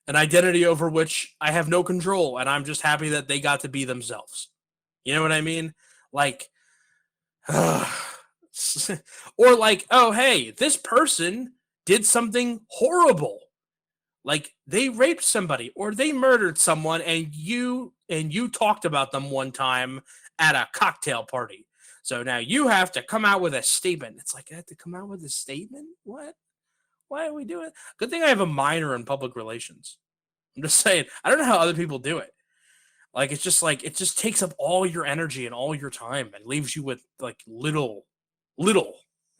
A: an identity over which I have no control, and I'm just happy that they got to be themselves. You know what I mean? Like, or like, oh, hey, this person did something horrible. Like they raped somebody or they murdered someone and you talked about them one time at a cocktail party. So now you have to come out with a statement. It's like I have to come out with a statement? What? Why are we doing it? Good thing I have a minor in public relations. I'm just saying. I don't know how other people do it. Like, it's just like, it just takes up all your energy and all your time and leaves you with like little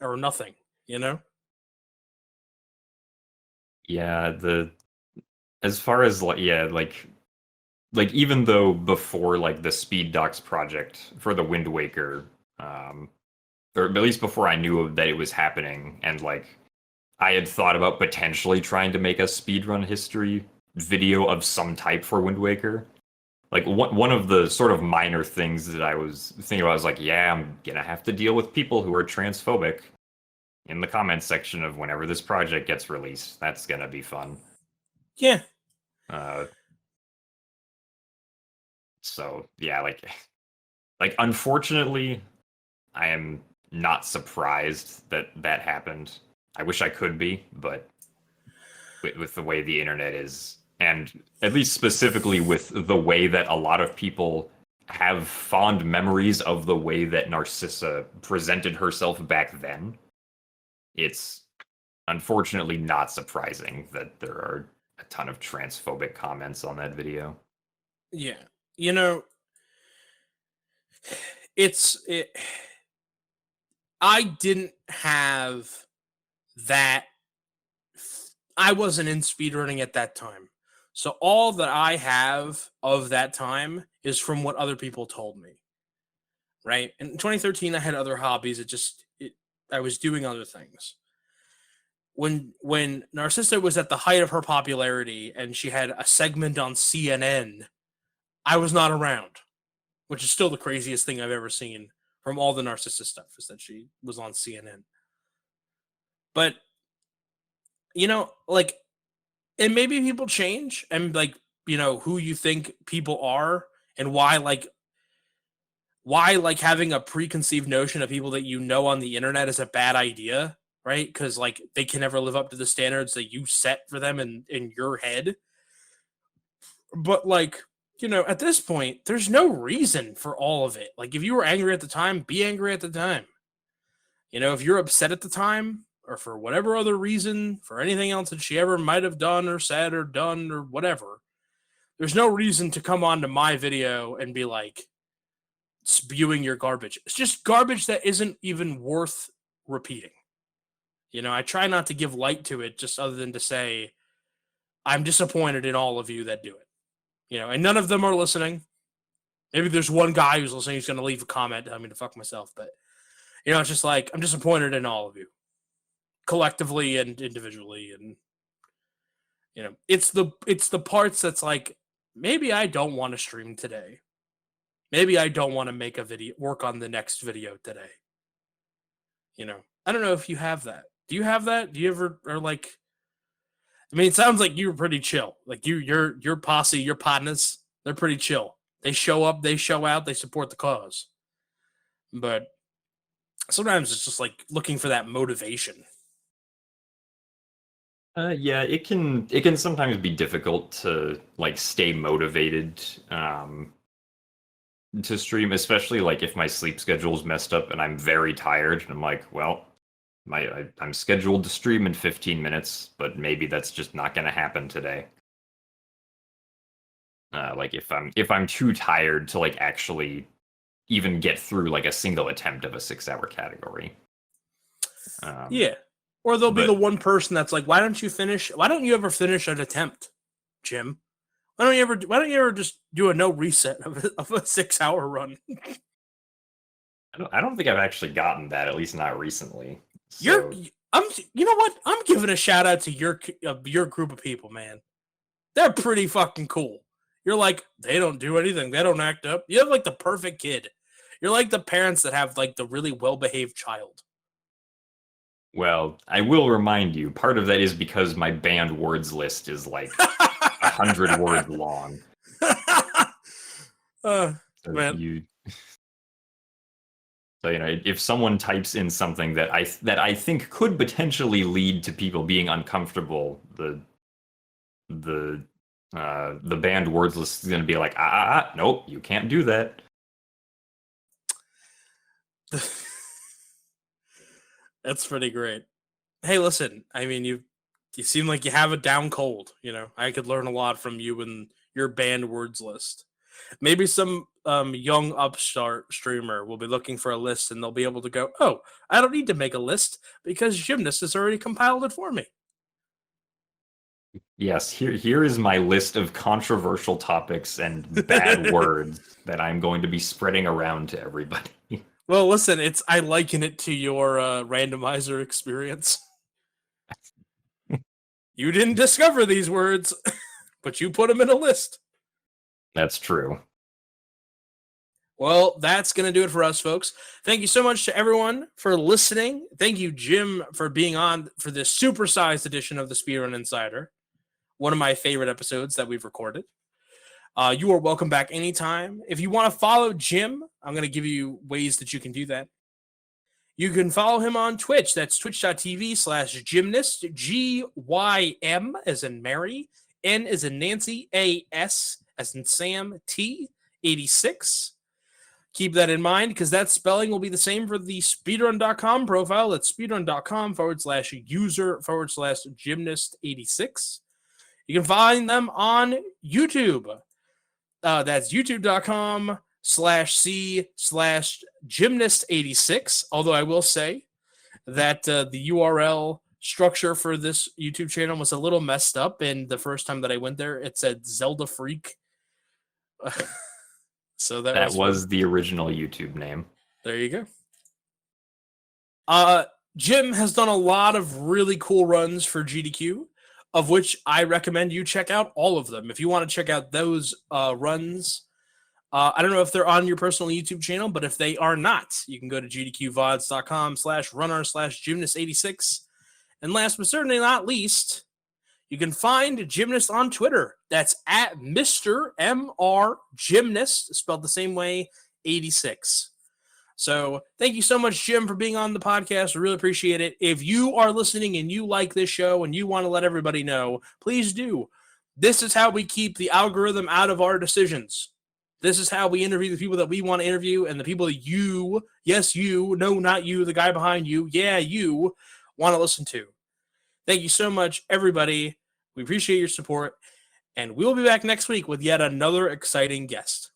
A: or nothing, you know?
B: Yeah, as far as like even though before like the Speed Docs project for the Wind Waker, or at least before I knew that it was happening, and like I had thought about potentially trying to make a speedrun history video of some type for Wind Waker. Like one of the sort of minor things that I was thinking about was like, yeah, I'm gonna have to deal with people who are transphobic in the comments section of whenever this project gets released. That's gonna be fun.
A: Yeah.
B: Uh, so yeah, like unfortunately, I am not surprised that that happened. I wish I could be, but with the way the internet is, and at least specifically with the way that a lot of people have fond memories of the way that Narcissa presented herself back then, it's unfortunately not surprising that there are a ton of transphobic comments on that video.
A: Yeah. You know, it I didn't have that. I wasn't in speedrunning at that time. So all that I have of that time is from what other people told me. Right? In 2013 I had other hobbies. I was doing other things. When Narcissa was at the height of her popularity and she had a segment on CNN, I was not around, which is still the craziest thing I've ever seen from all the Narcissa stuff is that she was on CNN. But like, and maybe people change and like, who you think people are and why having a preconceived notion of people that on the internet is a bad idea, right? Because like they can never live up to the standards that you set for them in your head. But like, at this point, there's no reason for all of it. Like if you were angry at the time, be angry at the time. If you're upset at the time or for whatever other reason, for anything else that she ever might have done or said or done or whatever, there's no reason to come onto my video and be like spewing your garbage. It's just garbage that isn't even worth repeating. I try not to give light to it just other than to say, I'm disappointed in all of you that do it. And none of them are listening. Maybe there's one guy who's listening who's going to leave a comment telling me to fuck myself. But, it's just like, I'm disappointed in all of you, collectively and individually. And, it's the parts that's like, maybe I don't want to stream today. Maybe I don't want to make a video, work on the next video today. I don't know if you have that. Do you have that? Do you ever, or like, I mean, it sounds like you were pretty chill. Like your posse, your partners, they're pretty chill. They show up, they show out, they support the cause. But sometimes it's just like looking for that motivation.
B: Yeah, it can sometimes be difficult to like stay motivated to stream, especially like if my sleep schedule's messed up and I'm very tired and I'm like, well, I'm scheduled to stream in 15 minutes, but maybe that's just not going to happen today. Like if I'm too tired to like actually even get through like a single attempt of a 6-hour category.
A: Yeah. Or there'll be
B: but-
A: the one person that's like, why don't you ever finish an attempt, Jim? Why don't you ever just do a no reset of a 6-hour run?
B: I don't think I've actually gotten that, at least not recently.
A: You know what? I'm giving a shout out to your group of people, man. They're pretty fucking cool. You're like, they don't do anything. They don't act up. You have like the perfect kid. You're like the parents that have like the really well-behaved child.
B: Well, I will remind you, part of that is because my banned words list is like 100 words long. So
A: man.
B: If someone types in something that I think could potentially lead to people being uncomfortable, the banned words list is going to be like, nope, you can't do that.
A: That's pretty great. Hey, listen, I mean, You seem like you have it down cold. You know, I could learn a lot from you and your banned words list. Maybe some young upstart streamer will be looking for a list and they'll be able to go, oh, I don't need to make a list because Gymnast has already compiled it for me.
B: Yes, here is my list of controversial topics and bad words that I'm going to be spreading around to everybody.
A: Well, listen, I liken it to your randomizer experience. You didn't discover these words, but you put them in a list.
B: That's true.
A: Well, that's going to do it for us, folks. Thank you so much to everyone for listening. Thank you, Jim, for being on for this supersized edition of the Speedrun Insider, one of my favorite episodes that we've recorded. You are welcome back anytime. If you want to follow Jim, I'm going to give you ways that you can do that. You can follow him on Twitch. That's twitch.tv/gymnast, GYM as in Mary, N as in Nancy, AS as in Sam, T86. Keep that in mind because that spelling will be the same for the speedrun.com profile. That's speedrun.com/user/gymnast86. You can find them on YouTube. That's youtube.com/C/gymnast86. Although I will say that the URL structure for this YouTube channel was a little messed up. And the first time that I went there, it said Zelda Freak. So that
B: was the original YouTube name.
A: There you go. Jim has done a lot of really cool runs for GDQ, of which I recommend you check out all of them. If you want to check out those runs, I don't know if they're on your personal YouTube channel, but if they are not, you can go to gdqvods.com/runner/gymnast86. And last but certainly not least, you can find Gymnast on Twitter. That's at Mr. MR Gymnast, spelled the same way, 86. So thank you so much, Jim, for being on the podcast. I really appreciate it. If you are listening and you like this show and you want to let everybody know, please do. This is how we keep the algorithm out of our decisions. This is how we interview the people that we want to interview and the people that you, yes, you, no, not you, the guy behind you, yeah, you, want to listen to. Thank you so much, everybody. We appreciate your support, and we'll be back next week with yet another exciting guest.